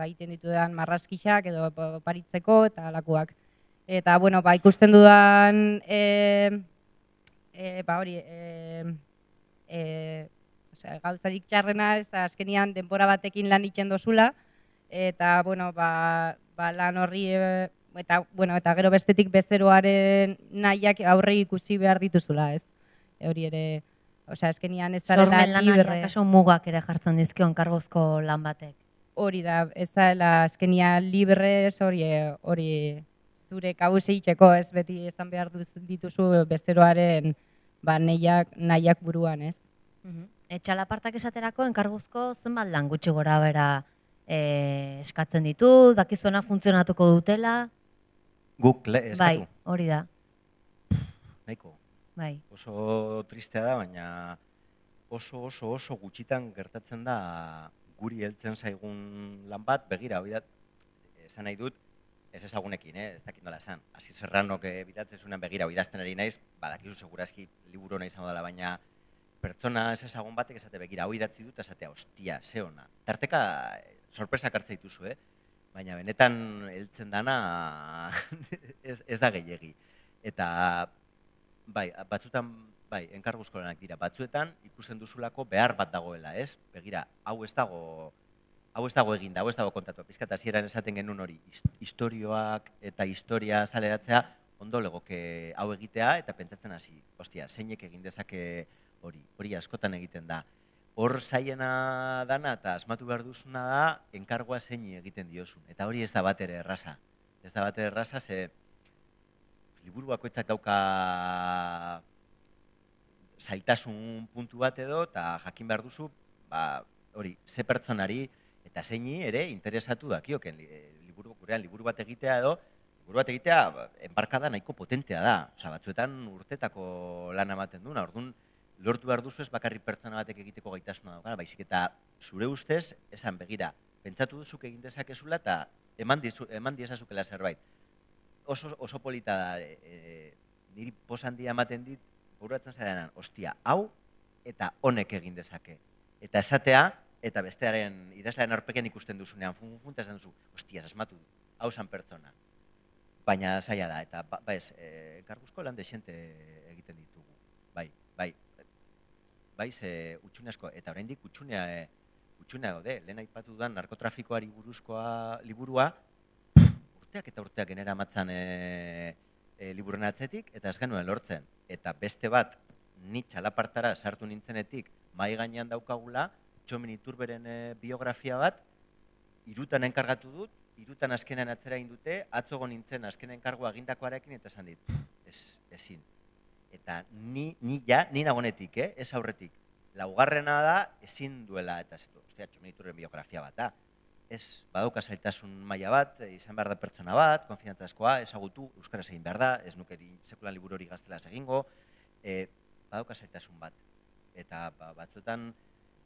egiten ditudan marrazkixak edo paritzeko eta alakoak. Eta, bueno, ikusten dudan, hori, gauzarik txarrena, ez da azkenian denbora batekin lan itxen dozula, eta, bueno, lan horri, eta gero bestetik bezeroaren nahiak aurre ikusi behar dituzula, ez? Hori ere, azkenian ez darela libre. Sormen lanari akaso mugak ere jartzen dizkio enkargozko lan batek. Hori da, ez da azkenian libre, hori zure kabuz egiteko, ez beti ezan behar dituzu bezeroaren nahiak buruan, ez? Txalapartak esaterako enkarguzko zenbat lan gutxi gora bera eskatzen ditu, dakizuena funtzionatuko dutela? Guk eskatu. Bai, hori da. Nahiko. Bai. Oso tristea da, baina oso gutxitan gertatzen da guri heltzen zaigun lan bat, begira, hori da, esan nahi dut, ez ezagunekin, ez dakit nola esan. Asier Serranok bidatzen zuenan begira, idazten ari naiz, badakizu segurazki liburu hona izango dela, baina pertsona ez ezagun batek esate begira, hau idatzi dut, esatea, ostia, ze ona. Tarteka, sorpresak hartza dituzu, baina benetan heltzen dana ez da gehiegi. Eta, bai, batzutan, bai, enkarguzko lanak dira, batzuetan ikusten duzulako behar bat dagoela, ez? Begira, hau ez dago eginda, hau ez dago kontatu. Pizkat hasieran esaten genuen hori, istorioak eta historia saleratzea ondo legoke hau egitea eta pentsatzen hasi, ostia, zeinek egin dezake hori askotan egiten da. Hor zaiena dana eta asmatu behar duzuna da, enkargoa zeini egiten diozun. Eta hori ez da bat ere erraza. Ez da bat ere erraza, ze liburu bakoitzak dauka zailtasun puntu bat edo, eta jakin behar duzu, hori, ze pertsonari eta zeini ere interesatu dakioken liburu bat egitea edo, liburu bat egitea enbarkada nahiko potentea da. Osa, batzuetan urtetako lan ematen duna, orduan, lortu behar duzu ez bakarrik pertsona batek egiteko gaitasuna daukana, baizik eta zure ustez, esan begira, pentsatu duzuk egin dezakezula eta eman diezazukela zerbait. Oso polita da, niri posandia ematen dit, bururatzen zaidanan, ostia, hau eta honek egin dezake. Eta esatea, eta bestearen idazlearen aurpegian ikusten duzunean, funta esan duzu, ostia, asmatu, hau zan pertsona. Baina zaila da, eta enkarguzko lan dexente egiten ditugu. Bai, ze utxune asko, eta oraindik utxunea gaude, lehen aipatu dudan narkotrafikoari buruzkoa liburua, urteak eta urteak genera matzan liburuan atzetik, eta ez genuen lortzen. Eta beste bat, ni txalapartara sartu nintzenetik, mahai gainean daukagula, Txomin Iturberen biografia bat, 3 enkargatu dut, 3 azkenean atzera egin dute, atzogo nintzen azkenen enkargoa egindakoarekin, eta esan dit, ezin. Eta ni nagonetik, ez aurretik. Laugarrena da, ezin duela, eta ez du, Txomin Iturben biografia bat da. Ez, badauka zailtasun maila bat, izan behar da pertsona bat, konfidantzazkoa, ezagutu, euskaraz egin behar da, ez nukeri sekulan liburu hori gaztelaz egingo, badauka zailtasun bat. Eta batzuetan,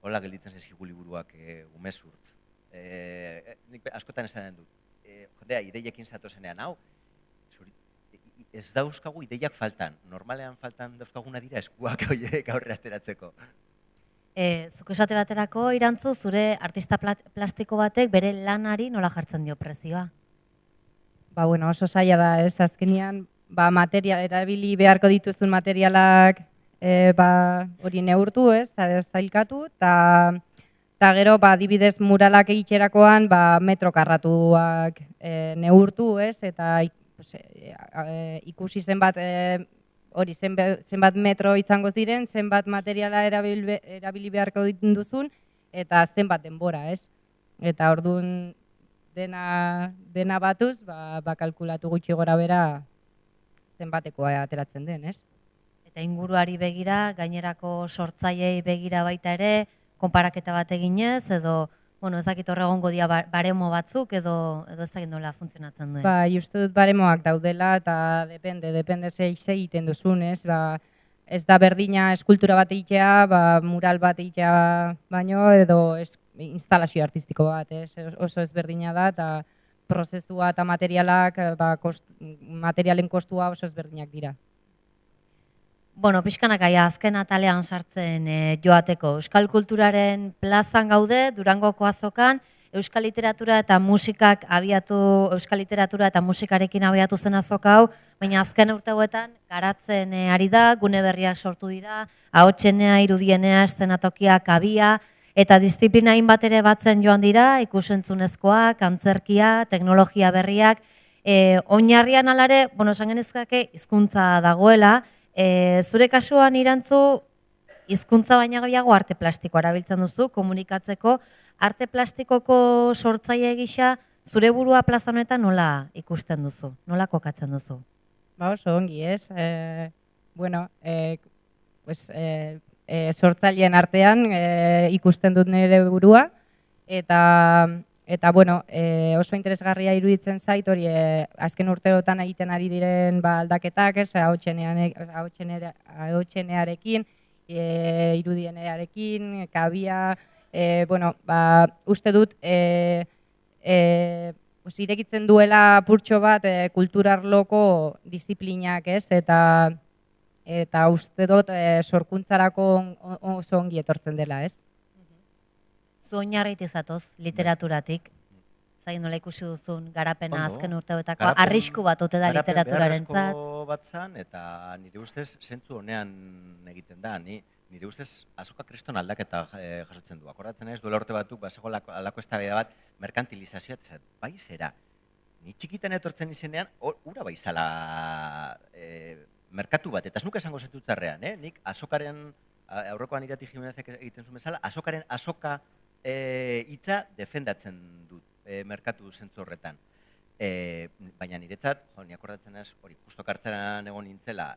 hola gelditzen zaizkigu liburuak umezurtz. Nik askotan esan den dut, jendea, ideiekin zatozenean, hau, ez dauzkagu ideiak faltan. Normalean faltan dauzkaguna dira eskuak horiek aurre ateratzeko. Zuk esate baterako, Irantzu, zure artista plastiko batek bere lanari nola jartzen dio prezioa? Bueno, oso zaila da, ez azkenean, erabili beharko dituzun materialak hori neurtu, ez, zailkatu, eta gero, adibidez, muralak egitxerakoan, metro karratuak neurtu, ez, eta ikusi zenbat metro izango ziren, zenbat materiala erabili beharko duzun, eta zenbat denbora, ez? Eta orduan, dena batuz, kalkulatu gutxi gora bera zenbatekoa ateratzen den, ez? Eta inguruari begira, gainerako sortzaileei begira baita ere, konparaketa bat eginez, edo, ez dakit hor egongo dira baremo batzuk, edo ez dakit nola funtzionatzen duen. Uste dut baremoak daudela, eta depende ze egiten duzun, ez? Ez da berdina eskultura bat egitea, mural bat egitea baino, edo instalazio artistiko bat, ez? Oso ezberdina da, eta prozesua eta materialak, materialen kostua oso ezberdinak dira. Pixkanak azken atalean sartzen joateko. Euskal kulturaren plazan gaude, Durangoko azokan, euskal literatura eta euskal literatura eta musikarekin abiatu zen azoka hau, baina azken urte hauetan garatzen ari da, gune berriak sortu dira, ahotsenea, irudienea, eszenatokiak, abia, eta disiplina hainbat ere batzen joan dira, ikusentzunezkoak, antzerkia, teknologia berriak, oinarrian alare, esan genezkake hizkuntza dagoela, zure kasuan Irantzu, hizkuntza baina gehiago arte plastikoa erabiltzen duzu, komunikatzeko, arte plastikoko sortzaile gisa, zure burua plaza honetan nola ikusten duzu, nola kokatzen duzu? Oso ongi, ez? Sortzaileen artean ikusten dut nire burua, eta oso interesgarria iruditzen zait, hori azken urteotan egiten ari diren aldaketak, ahotsenearekin, irudienearekin, kabia, uste dut irekitzen duela purtxo bat kulturarloko disiplinak, ez? Eta uste dut sorkuntzarako oso ongi etortzen dela, ez? Zu oinarrit izatoz, literaturatik, zain nola ikusi duzun garapena azken urteoetako, arrisku bat ote da literaturarentzat. Beharrezko bat zan, eta nire ustez zentzu honean egiten da, nire ustez azoka kriston aldaketa jasotzen du. Akordatzen ez, duela urte batuk, basego alako eztabaida bat, merkantilizazioa, eta bai zera, ni txikitan etortzen izenean, ura baizala merkatu bat, eta ez nuke esango zentutzarrean, nik azokaren, aurrekoan Irati Jimenezek egiten zuen bezala, azokaren azoka hitza defendatzen dut merkatu zentzu horretan. Baina niretzat, ni akordatzen ez, hori justo kartzeran egon nintzela,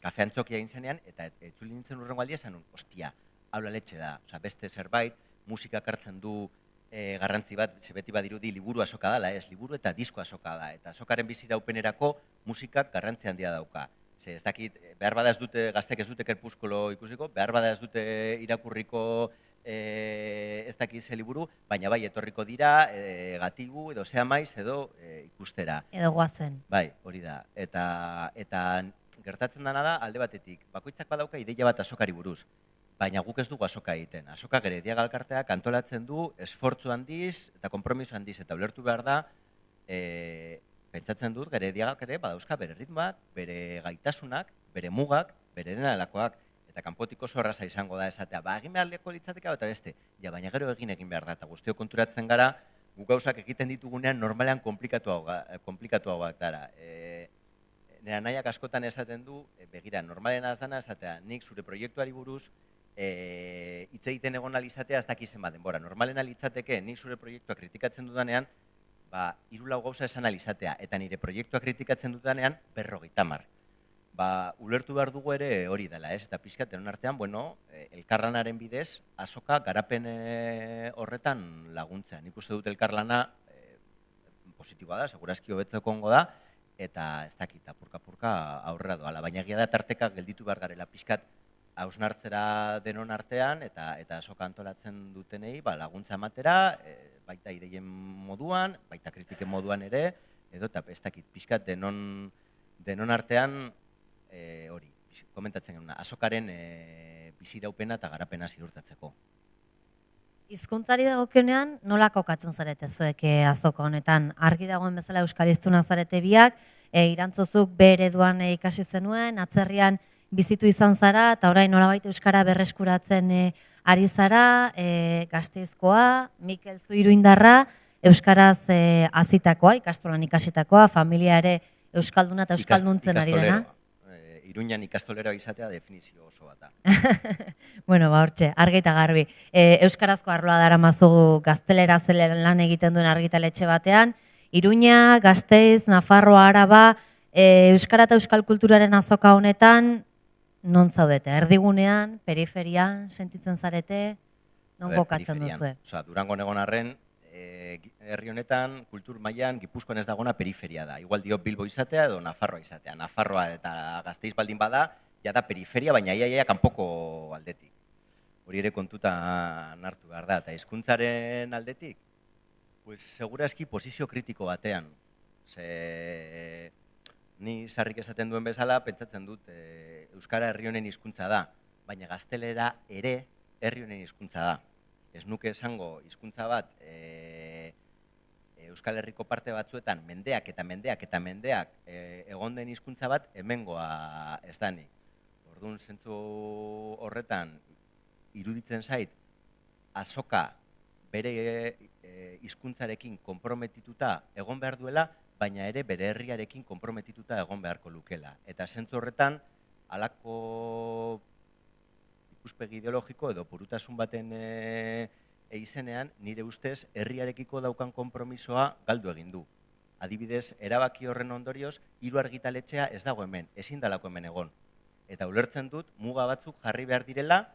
kafe antzokia egin zenean, eta etzuli nintzen urrengo aldia esan, ostia, haula letxe da, beste zerbait, musika kartzen du garrantzi bat, beti badirudi liburu azoka dela, ez, liburu eta disko azoka da, eta azokaren biziraupenerako musikak garrantzi handia dauka. Ez dakit, behar bada ez dute, gaztek ez dute Kerpuskolo ikusiko, behar bada ez dute irakurriko ez dakit ze liburu, baina bai, etorriko dira, gatibu, edo zea maiz, edo ikustera. Edo guazen. Bai, hori da. Eta gertatzen dena da, alde batetik, bakoitzak badauka ideia bat azokari buruz, baina guk ez dugu azoka egiten. Azoka Gerediaga Elkarteak antolatzen du, esfortzu handiz eta konpromiso handiz, eta ulertu behar da, pentsatzen dut, Gerediagak ere badauzka bere ritmoak, bere gaitasunak, bere mugak, bere denalakoak, eta kanpotiko zorraza izango da esatea, egin behar leko litzateka eta beste, baina gero egin behar da, eta guztio konturatzen gara, guk gauzak egiten ditugunean normalean komplikatuagoak dara. Nera nahiak askotan esaten du, begira, normalen azdana esatea, nik zure proiektuari buruz, hitz egiten egon alizatea ez dakizen bat denbora. Normalen alitzateke, nik zure proiektua kritikatzen dudanean, 3-4 gauza esan alizatea, eta nire proiektua kritikatzen dudanean, 50. Ulertu behar dugu ere hori dela, ez? Eta pixkat, denon artean, elkarlanaren bidez, azoka garapen horretan laguntzea. Nik uste dut elkarlana positiboa da, segurazki hobetzeko ongo da, eta ez dakit, apurka aurrera doala. Baina egia da tarteka gelditu behar garela pixkat hausnartzera denon artean, eta azoka antolatzen dutenei laguntza ematera, baita ideien moduan, baita kritiken moduan ere, edo eta ez dakit, pixkat denon artean, hori, komentatzen genuen, azokaren biziraupena eta garapena ziurtatzeko. Hizkuntzari dagokionean nola kokatzen zarete zuek azoka honetan? Argi dagoen bezala euskal hiztuna zarete biak, Irantzuzuk B ereduan ikasi zenuen, atzerrian bizitu izan zara, eta orain nolabait euskara berreskuratzen ari zara, Gasteizkoa, Mikel Zuiruindarra, euskaraz hazitakoa, ikastolan ikasitakoa, familia ere euskalduna eta euskalduntzen ari dena. Iruñan ikastolera izatea definizio oso bat da. Bueno, ba, hortxe, argi eta garbi. Euskarazko arloa daramazu gaztelera lan egiten duen argitaletxe batean. Iruña, Gasteiz, Nafarroa, Araba, euskara eta euskal kulturaren azoka honetan, non zaudete? Erdigunean, periferian, sentitzen zarete, non kokatzen duzue? Osa, Durangon egon arren, herri honetan, kultur mailan Gipuzkoan ez dagona periferia da. Igual dio Bilbo izatea edo Nafarroa izatea. Nafarroa eta Gasteiz baldin bada, ja da periferia, baina iaia kanpoko aldetik. Hori ere kontutan hartu behar da. Eta hizkuntzaren aldetik, pues, segurazki posizio kritiko batean. Ni sarrik esaten duen bezala, pentsatzen dut euskara herri honen hizkuntza da, baina gaztelera ere herri honen hizkuntza da. Ez nuke esango hizkuntza bat Euskal Herriko parte batzuetan mendeak egon den hizkuntza bat hemengoa ez danik. Orduan, zentzu horretan iruditzen zait azoka bere hizkuntzarekin konprometituta egon behar duela, baina ere bere herriarekin konprometituta egon beharko lukela. Eta zentzu horretan, halako ikuspegi ideologiko edo purutasun baten izenean, nire ustez, herriarekiko daukan konpromisoa galdu egin du. Adibidez, erabaki horren ondorioz, 3 argitaletxea ez dago hemen, ezin dalako hemen egon. Eta ulertzen dut, muga batzuk jarri behar direla,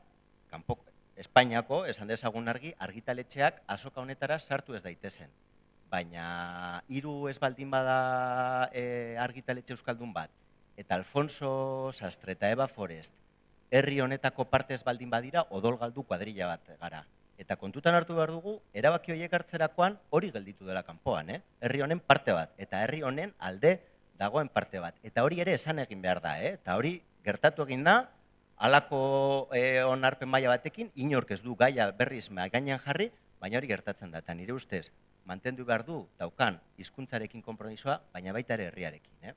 Espainiako, esan dezagun argitaletxeak azoka honetara sartu ez daitezen. Baina 3 ez baldin bada argitaletxe euskaldun bat, eta Alfonso Sastre eta Eva Forest, herri honetako partez baldin badira, odol galdu kuadrilla bat gara. Eta kontutan hartu behar dugu, erabaki horiek hartzerakoan hori gelditu dela kanpoan, herri honen parte bat, eta herri honen alde dagoen parte bat. Eta hori ere esan egin behar da, eta hori gertatu egin da, halako onarpen maila batekin, inork ez du gaia berriz gainean jarri, baina hori gertatzen da. Eta nire ustez, mantendu behar du daukan hizkuntzarekin konpromisoa, baina baita ere herriarekin.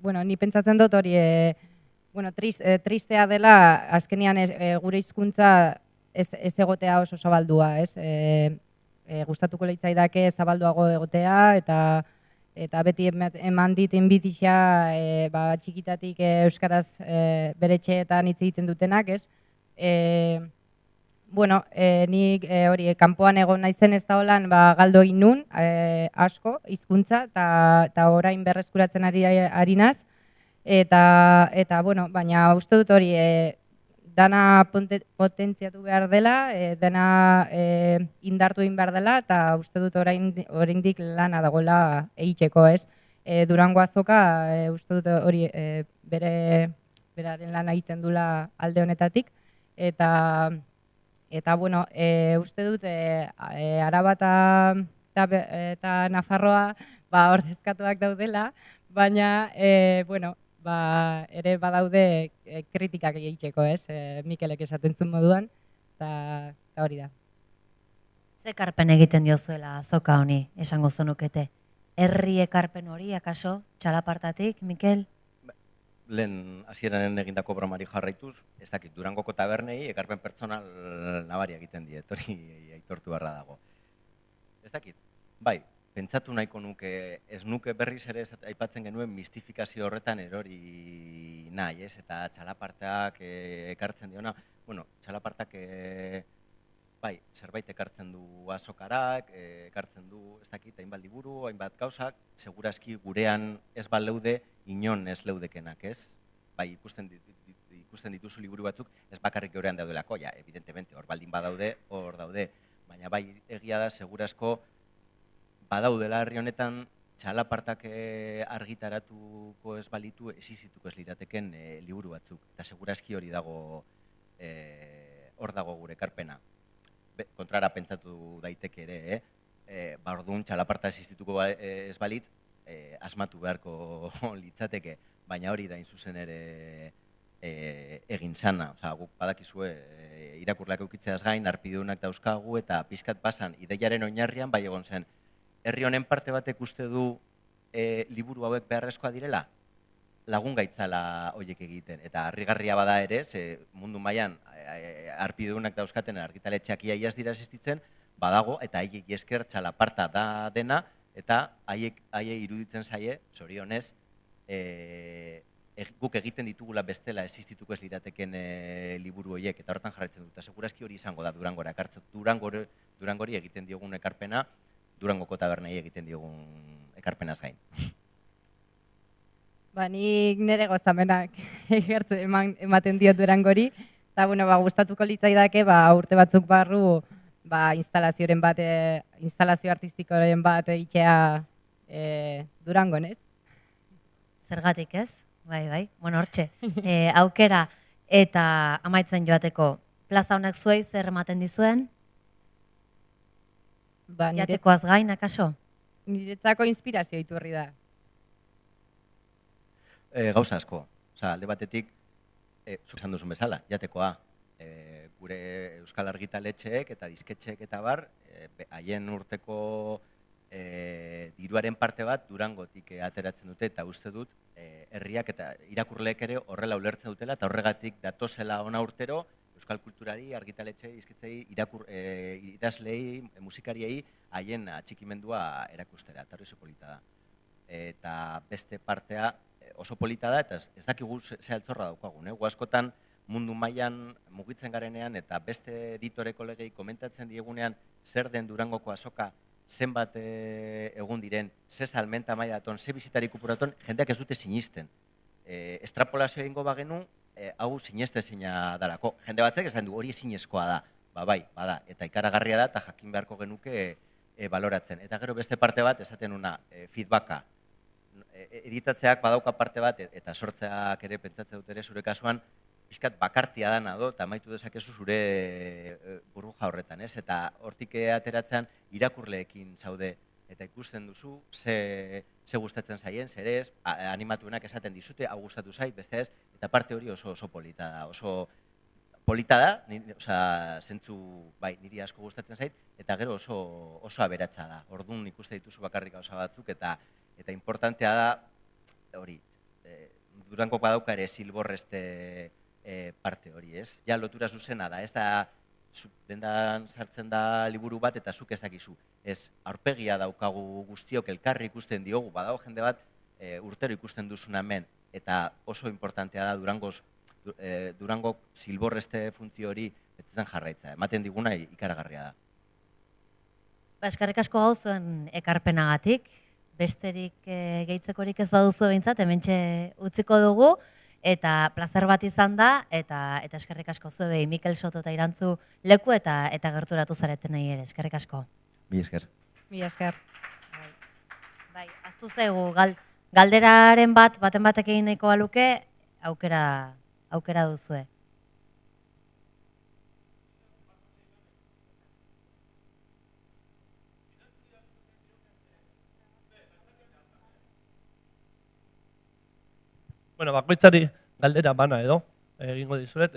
Bueno, ni pentsatzen dut hori, tristea dela, azkenean gure hizkuntza ez egotea oso zabaldua, ez? Gustatuko litzaidake zabalduago egotea, eta beti eman dit inbitisa txikitatik euskaraz bere etxeetan hitz egiten dutenak, ez? Nik hori, kanpoan egon naizen ez da holan galdo egin nun, asko, hizkuntza, eta orain berreskuratzen ari naz, baina uste dut hori, dana potentziatu behar dela, dena indartu egin behar dela, eta uste dut oraindik lana dagoela egiteko, ez? Durango azoka, uste dut hori beraren lana egiten dula alde honetatik, eta uste dut Araba eta Nafarroa ordezkatuak daudela, baina, ere badaude kritikak egiteko, ez? Mikelek esaten zuen moduan, eta hori da. Ze ekarpen egiten diozuela azoka honi, esango zenukete? Herri ekarpen hori, akaso, txalapartatik, Mikel? Lehen hasieran egindako bromari jarraituz, ez dakit, Durangoko tabernei ekarpen pertsonal nabari egiten diet, hori aitortu beharra dago. Ez dakit, bai, pentsatu nahiko nuke, ez nuke berriz ere aipatzen genuen mistifikazio horretan erori nahi, ez? Eta txalapartak ekartzen diona, txalapartak bai, zerbait ekartzen du azokarak, ekartzen du, ez dakit, hainbat liburu, hainbat gauzak, segurazki gurean ez baleude, inon ez leudekenak, ez? Bai, ikusten dituzu liburu batzuk, ez bakarrik geurean daudelako, ja, evidentemente, hor baldin badaude, hor daude, baina bai, egia da, segurazko, badaudela herri honetan, txalapartak argitaratuko ez balitu, existituko ez lirateken liburu batzuk, eta segurazki hori dago, hor dago gure ekarpena. Kontrara pentsatu daiteke ere, orduan txalaparta existituko ez balitz, asmatu beharko litzateke, baina hori da zuzen ere egin sana. Guk badakizue irakurleak eukitzeaz gain, arpideunak dauzkagu eta pixkat basan ideiaren oinarrian bai egon zen. Herri honen parte batek uste du liburu hauek beharrezkoa direla, lagun gaitzala horiek egiten. Eta harrigarria bada ere, mundu mailan arpideunak dauzkaten argitaletxeak iaz dira existitzen, badago, eta haiek esker txalaparta da dena, eta haiei iruditzen zaie, zorionez, guk egiten ditugula bestela existituko ez lirateken liburu horiek, eta horretan jarraitzen dut. Eta segurazki hori izango da Durangora ekartzen. Durangori egiten diogun ekarpena, Durangoko tabernei egiten diogun ekarpenaz gain. Nik nire gozamenak ematen diot Durangori, eta gustatuko litzaidake urte batzuk barru instalazio artistikoren bat itxea Durangon, ez? Zergatik ez? Bai. Bueno, hortxe. Aukera eta amaitzen joateko, plaza honek zuei zer ematen dizuen? Jatekoaz gain, akaso? Niretzako inspirazio iturri da. Gauza asko. Alde batetik, zuk esan duzun bezala, jatekoa. Gure Euskal Argitaletxeek eta disketxeek eta bar, haien urteko diruaren parte bat Durangotik ateratzen dute, eta uste dut herriak eta irakurleek ere horrela ulertzen dutela, eta horregatik datozela ona urtero euskal kulturari, argitaletxei, izkitzei, idazlei, musikariei haien atxikimendua erakustera, eta hori oso polita da. Eta beste partea oso polita da, eta ez dakigu ze altzorra daukagun. Gu askotan mundu mailan mugitzen garenean eta beste editore kolegei komentatzen diegunean zer den Durangoko azoka, zenbat egun diren, ze salmenta maila daton, ze bizitari kupuraton, jendeak ez dute sinisten. Estrapolazioa egingo bagenu, hau sinestezina dalako. Jende batzek esan du hori ezinezkoa da, bai, bada, eta ikaragarria da, eta jakin beharko genuke baloratzen. Eta gero beste parte bat, esaten una, feedbacka. Editatzeak badauka parte bat, eta sortzeak ere pentsatzen dut ere zure kasuan, pixkat bakartia dana do, eta amaitu dezakezu zure burbuja horretan, ez? Eta hortik ateratzean irakurleekin zaude, eta ikusten duzu, ze gustatzen zaien, zer ez, animatuenak esaten dizute, hau gustatu zait, beste ez, eta parte hori oso polita da, oso polita da, zentzu, bai, niri asko gustatzen zait, eta gero oso aberatsa da. Orduan ikuste dituzu bakarrik gauza batzuk, eta importantea da, hori, Durangok badauka ere zilborrezte parte hori, ez? Ja, lotura zuzena da, ez da, dendan sartzen da liburu bat, eta zuk ez dakizu. Ez, aurpegia daukagu guztiok elkarri ikusten diogu, badago jende bat urtero ikusten duzun hemen, eta oso importantea da Durangok zilborrezte funtzio hori betetzen jarraitza. Ematen diguna ikaragarria da. Eskerrik asko hau zuen ekarpenagatik, besterik gehitzekorik ez baduzu behintzat, hementxe utziko dugu, eta plazer bat izan da, eta eskerrik asko zuei Mikel Soto eta Irantzu leku eta gerturatu zareten nahi ere, eskerrik asko. Mi esker. Mi esker. Bai, aztu zaigu, galderaren baten batek egin nahiko baluke, aukera duzue. Bueno, bakoitzari galdera bana edo, egingo dizuet.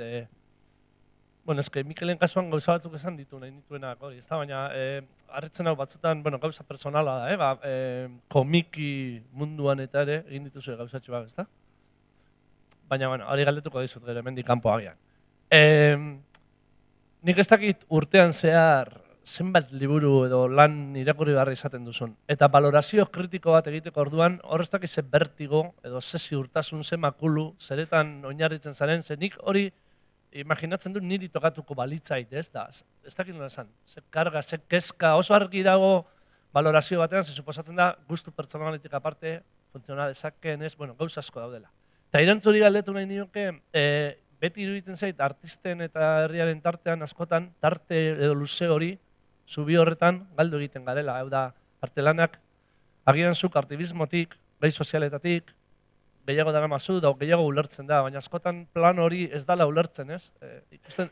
Bueno, eske Mikelen kasuan gauza batzuk esan ditu nahi nituenak hori, ez da, baina harritzen hau batzutan, bueno, gauza personala da, komiki munduan eta ere egin dituzue gauzatxoak, ez da? Baina, bueno, hori galdetuko dizut gero, hemendik kanpo agian. Nik ez dakit urtean zehar zenbat liburu edo lan irakurri beharra izaten duzun. Eta valorazio kritiko bat egiteko orduan, hor ez dakit ze bertigo edo ze ziurtasun, ze makulu, zeretan oinarritzen zaren, ze nik hori imaginatzen dut niri tokatuko balitzait, ez da? Ez dakit nola esan, ze karga, ze keska, oso argi dago valorazio batean, ze suposatzen da gustu pertsonalitik aparte, funtziona dezakeen ez, bueno, gauza asko daudela. Eta irantzuri galdetu nahi nioke, beti iruditzen zait, artisten eta herriaren tartean askotan, tarte edo luze hori, zubi horretan galdu egiten garela. Hau da, artelanak agian zuk artibismotik, gai sozialetatik, gehiago dara mazu, da gehiago ulertzen da, baina askotan plan hori ez dala ulertzen, ez?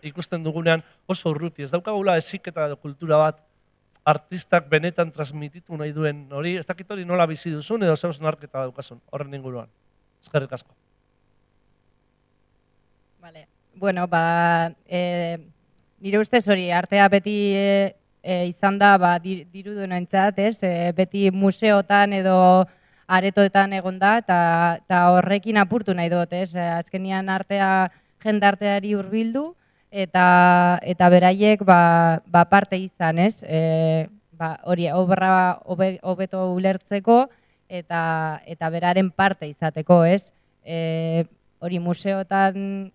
Ikusten dugunean oso urruti, ez daukagula heziketa edo kultura bat artistak benetan transmititu nahi duen hori, ez dakit hori nola bizi duzun edo zeus narketa daukasun, horren inguruan. Eskerrik asko. Bueno, nire ustez hori, artea beti izan da dirudunentzat, ez? Beti museotan edo aretoetan egon da, eta horrekin apurtu nahi dut, ez? Azkenian artea jendarteari hurbildu, eta beraiek parte izan, ez? hori obra hobeto ulertzeko eta beraren parte izateko, ez? Hori museotan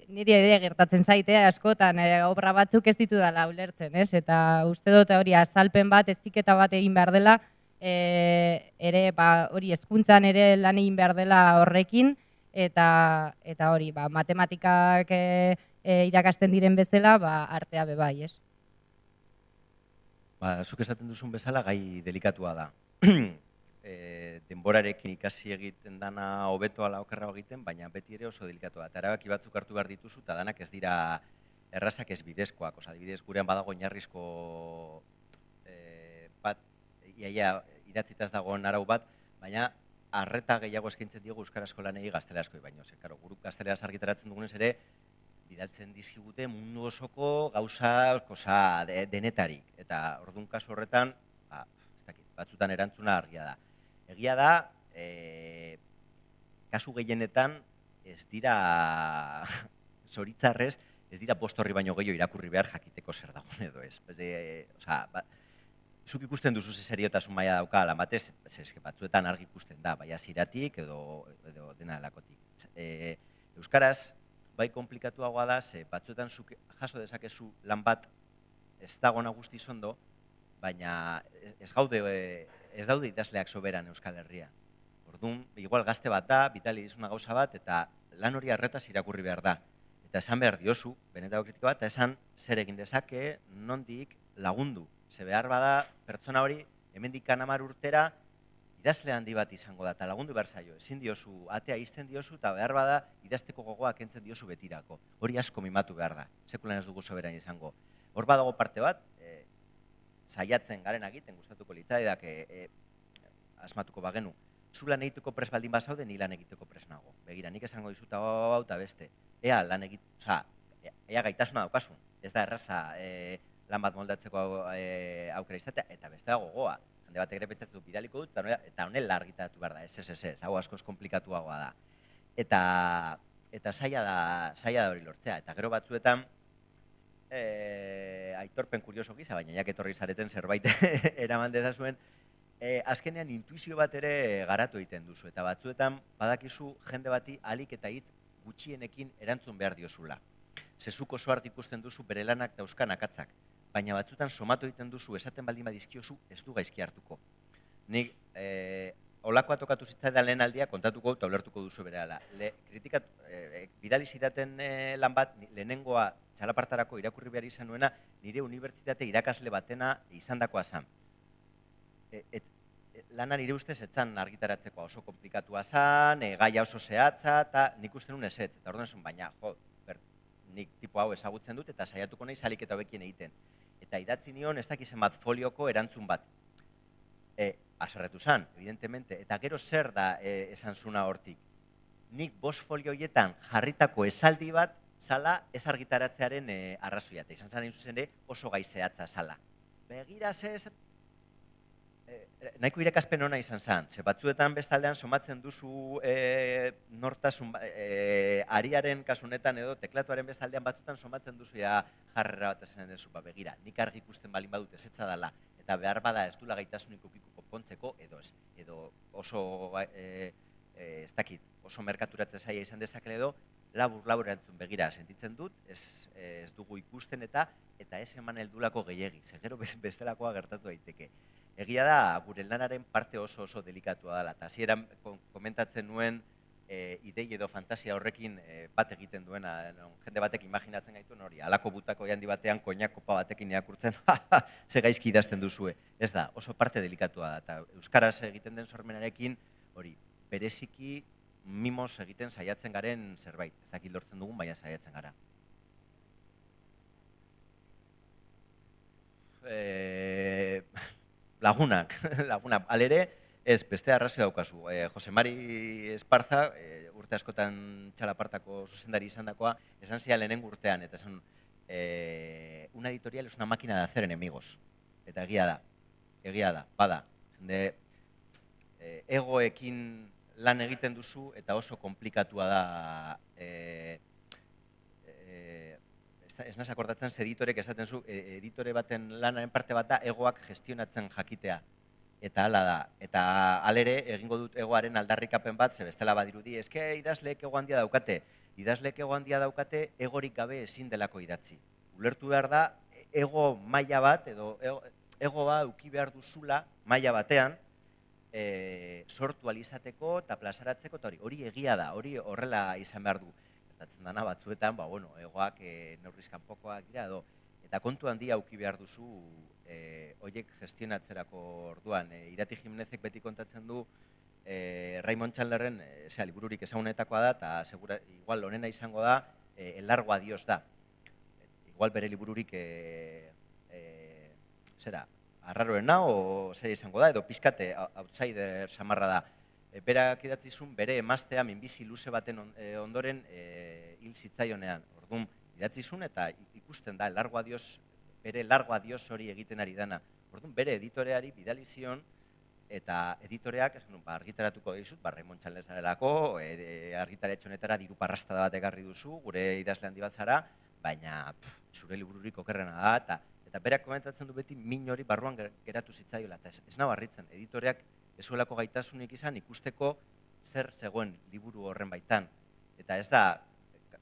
niri ere gertatzen zaitea askotan obra batzuk ez ditudala ulertzen, ez? Eta uste dut hori azalpen bat, heziketa bat egin behar dela, ere hori hezkuntzan ere lan egin behar dela horrekin, eta hori matematikak irakasten diren bezala, artea bebai, ez? Zuk esaten duzun bezala gai delikatua da. Denborarekin ikasi egiten dana hobeto ala okerrago egiten, baina beti ere oso delikatua da. Eta erabaki batzuk hartu behar dituzu, eta danak ez dira errazak ez bidezkoak. Adibidez, gurean badago oinarrizko bat, iaia idatzitaz dagoen arau bat, baina arreta gehiago eskaintzen diogu euskarazko lanei gaztelerazkoi baino. Guruk gazteleraz argitaratzen dugunez ere, bidaltzen dizkigute mundu osoko gauza denetarik. Eta orduan kasu horretan, batzutan erantzuna argia da. Egia da, kasu gehienetan ez dira, zoritzarrez, ez dira 5 orri baino gehiago irakurri behar jakiteko zer dagoen edo ez. Zuk ikusten duzu seriotasun maila dauka, alamatez, batzuetan argi ikusten da, bai hasieratik edo dena delakotik. Euskaraz, bai komplikatuagoa da, batzuetan zuk jaso dezakezu lan bat ez dagoena guztiz ondo, baina ez daude idazleak soberan Euskal Herria. Orduan, igual gazte bat da, bitali dizuna gauza bat, eta lan hori arretaz irakurri behar da. Eta esan behar diozu, benetako kritika bat, eta esan zer egin dezake, nondik lagundu. Ze behar bada, pertsona hori, hemendik 10 urtera, idazle handi bat izango da, eta lagundu behar zaio. Ezin diozu, atea izten diozu, eta behar bada, idazteko gogoa kentzen diozu betirako. Hori asko mimatu behar da, sekulan ez dugu soberan izango. Hor badago parte bat, saiatzen garen egiten, gustatuko litzaidak asmatuko bagenu. Zu lan egiteko pres baldin bazaude, ni lan egiteko pres nago. Begira, nik esango dizut hau eta beste. Ea gaitasuna daukasun. Ez da erraza lan bat moldatzeko aukera izatea, eta beste dago gogoa. Jende batek ere pentsatzen du bidaliko dut, eta honela argitaratu behar da, ez, hau askoz komplikatuagoa da. Eta zaila da hori lortzea, eta gero batzuetan, aitorpen kurioso gisa, baina jak etorri zareten zerbait eraman dezazuen, azkenean intuizio bat ere garatu egiten duzu, eta batzuetan badakizu jende bati ahalik eta hitz gutxienekin erantzun behar diozula. Zezuk oso hart ikusten duzu bere lanak dauzkan akatzak, baina batzuetan somatu egiten duzu esaten baldin badizkiozu ez du gaizki hartuko. Nik olakoa tokatu zitzaidan lehen aldia kontatuko eta ulertuko duzu berehala. Bidali zidaten lan bat, lehenengoa txalapartarako irakurri behar izan nuena, nire unibertsitate irakasle batena izandakoa zan. Lana nire ustez etzan argitaratzeko oso komplikatua zan, gaia oso zehatza, eta nik uste nuen ezetz. Eta orduan esan, baina, nik tipo hau ezagutzen dut eta saiatuko nahi salik eta hobekien egiten. Eta idatzi nion ez dakizen bat folioko erantzun bat. Aserretu zan, evidentemente, eta gero zer da esan zuna hortik. Nik 5 folio horietan jarritako esaldi bat zala ez argitaratzearen arrazoia, eta izan zan zuzen ere oso gai zehatza zala. Begira nahiko irakaspen ona izan zan, ze batzuetan bestaldean somatzen duzu nortasun ariaren kasunetan edo teklatuaren bestaldean batzuetan somatzen duzu jarrera bat esanen dezu, begira, nik argi ikusten balin badut ezetza dela, eta behar bada ez dula gaitasunik ukiko konpontzeko, edo oso ez dakit, oso merkaturatzen zaila izan dezakele edo, labur erantzun begira sentitzen dut, ez dugu ikusten eta ez eman heldulako gehiegi, segero bestelakoa gertatu daiteke. Egia da, gure lanaren parte oso delikatua dela, eta hasieran komentatzen nuen idei edo fantasia horrekin bat egiten duena, jende batek imaginatzen gaituen hori, alako butako handi batean koinak kopa batekin irakurtzen, ze gaizki idazten duzue. Ez da, oso parte delikatua da, eta euskaraz egiten den sormenarekin, hori, bereziki mimos egiten saiatzen garen zerbait, ez dakit lortzen dugun, baina saiatzen gara. Lagunak, alere, ez, beste arrazio daukazu. Jose Mari Esparza, urte askotan txalapartako zuzendari izan dakoa, esan zia lehenengo urtean, eta esan, una editorial es una máquina de hacer enemigos. Eta egia da, bada. Egoekin lan egiten duzu, eta oso komplikatua da, ez ez naz akordatzen ze editorek esaten zu, editore baten lanaren parte bat da egoak gestionatzen jakitea. Eta hala da. Eta alere egingo dut egoaren aldarrikapen bat, ze bestela badirudi, eske idazleek ego handia daukate. Idazleek ego handia daukate egorik gabe ezin delako idatzi. Ulertu behar da, ego maila bat, edo egoa eduki behar duzula maila batean, sortu alizateko eta plazaratzeko, eta hori egia da, hori horrela izan behar du. Gertatzen dana batzuetan, egoak neurrizkanpokoak dira edo, eta kontu handia eduki behar duzu horiek gestionatzerako orduan. Irati Jimenezek beti kontatzen du, Raymond Chandlerren libururik ezagunetakoa da, eta segura, igual honena izango da, El largo adiós da. Igual bere libururik, arraroena, o zer izango da, edo pizkate outsider samarra da. Berak idatzizun bere emaztea minbizi luze baten ondoren hil zitzaionean. Orduan, idatzizun eta ikusten da, bere largo adiós hori egiten ari dana. Orduan, bere editoreari bidali zion, eta editoreak, argitaratuko dizut, Raymond Chandler zarelako, argitaretxe honetara diru parrastada bat egarri duzu, gure idazle handi bat zara, baina zure libururik okerrena da, eta berak komentatzen du beti min hori barruan geratu zitzaiola, eta ez nahi barritzen, editoreak ezuelako gaitasunik izan ikusteko zer zegoen liburu horren baitan. Eta ez da,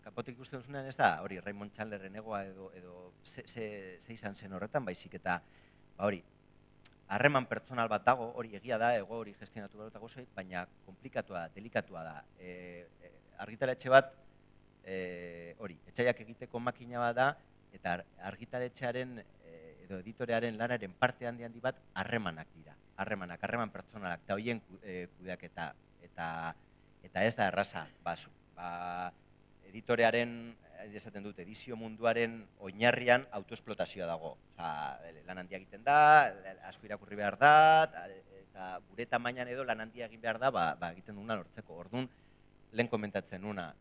kapotik ikusten duzunean ez da, hori Raymond Chandlerren egoa edo ze izan zen horretan, baizik eta hori, harreman pertsonal bat dago, hori egia da, ego hori gestionatu behar dago, baina komplikatua da, delikatua da. Argitaletxe bat, hori, etxaiak egiteko makina bat da, eta argitaletxearen edo editorearen lanaren parte handi bat harremanak dira. Harreman pertsonalak, eta horien kudeaketa, eta ez da erraza, editorearen, esaten dut, edizio munduaren oinarrian autoesplotazioa dago. Lan handia egiten da, asko irakurri behar da, eta gure tamainan edo lan handia egin behar da, egiten duguna lortzeko. Orduan, lehen komentatzen nuna,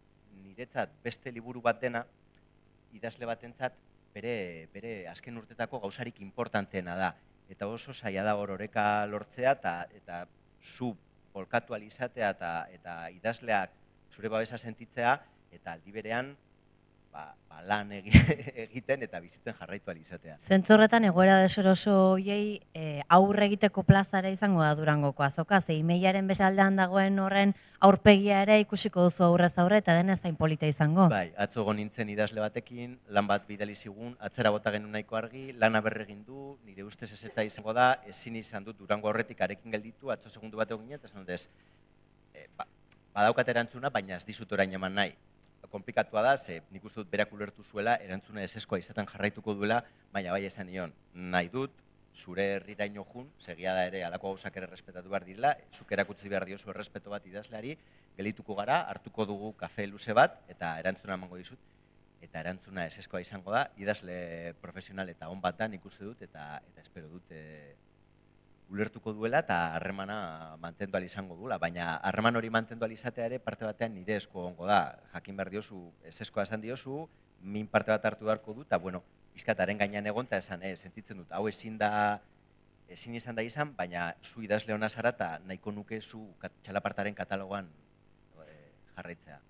niretzat beste liburu bat dena, idazle batentzat bere azken urtetako gauzarik importanteena da. Eta oso zaila da oreka lortzea eta zu polkatu alizatea eta idazleak zure babesa sentitzea eta aldi berean lan egiten eta bizitzen jarraitu alizatea. Zentzorretan egoera deseroso hoiei aurre egiteko plazara izango da Durangoko azoka, ze imeiaren beste aldean dagoen horren aurpegia ere ikusiko duzu aurrez aurre eta denez hain polita izango. Bai, atzo egon nintzen idazle batekin, lan bat bidali zigun, atzera bota genuen nahiko argi, lana berregin du, nire ustez ezetza izango da, ezin izan dut Durango horretik arekin gelditu, atzo segundu bat egin eta esan dut ez, badaukat erantzuna, baina ez dizut orain eman nahi. Komplikatua da, ze nik uste dut berak ulertu zuela, erantzuna eseskoa izaten jarraituko duela, baina bai esan nion, nahi dut, zure herriraino jun, segia da ere, alako gauzak ere respetatu behar direla, zuk erakutsi behar diozu errespeto bat idazleari, geldituko gara, hartuko dugu kafe luze bat, eta erantzuna emango dizut, eta erantzuna eseskoa izango da, idazle profesional eta on bat da nik uste dut, eta espero dut ulertuko duela eta harremana mantendu izango duela, baina harreman hori mantendu izatea ere parte batean nire esko ongo da, jakin behar diozu, eseskoa esan diozu, min parte bat hartu beharko dut, eta bueno, izkataren gainean egon, eta esan, sentitzen dut, hau ezin izan da izan, baina zu idazle hona zara eta nahiko nuke zu txalapartaren katalogoan jarraitzea.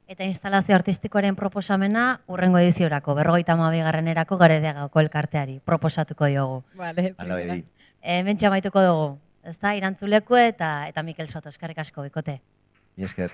Eta instalazio artistikoaren proposamena urrengo ediziorako, 52. Gerediagako elkarteari proposatuko diogu. Vale, Hementxe amaituko dugu, ezta, Irantzuleku eta Mikel Soto, eskerrik asko, bikote. Mi esker.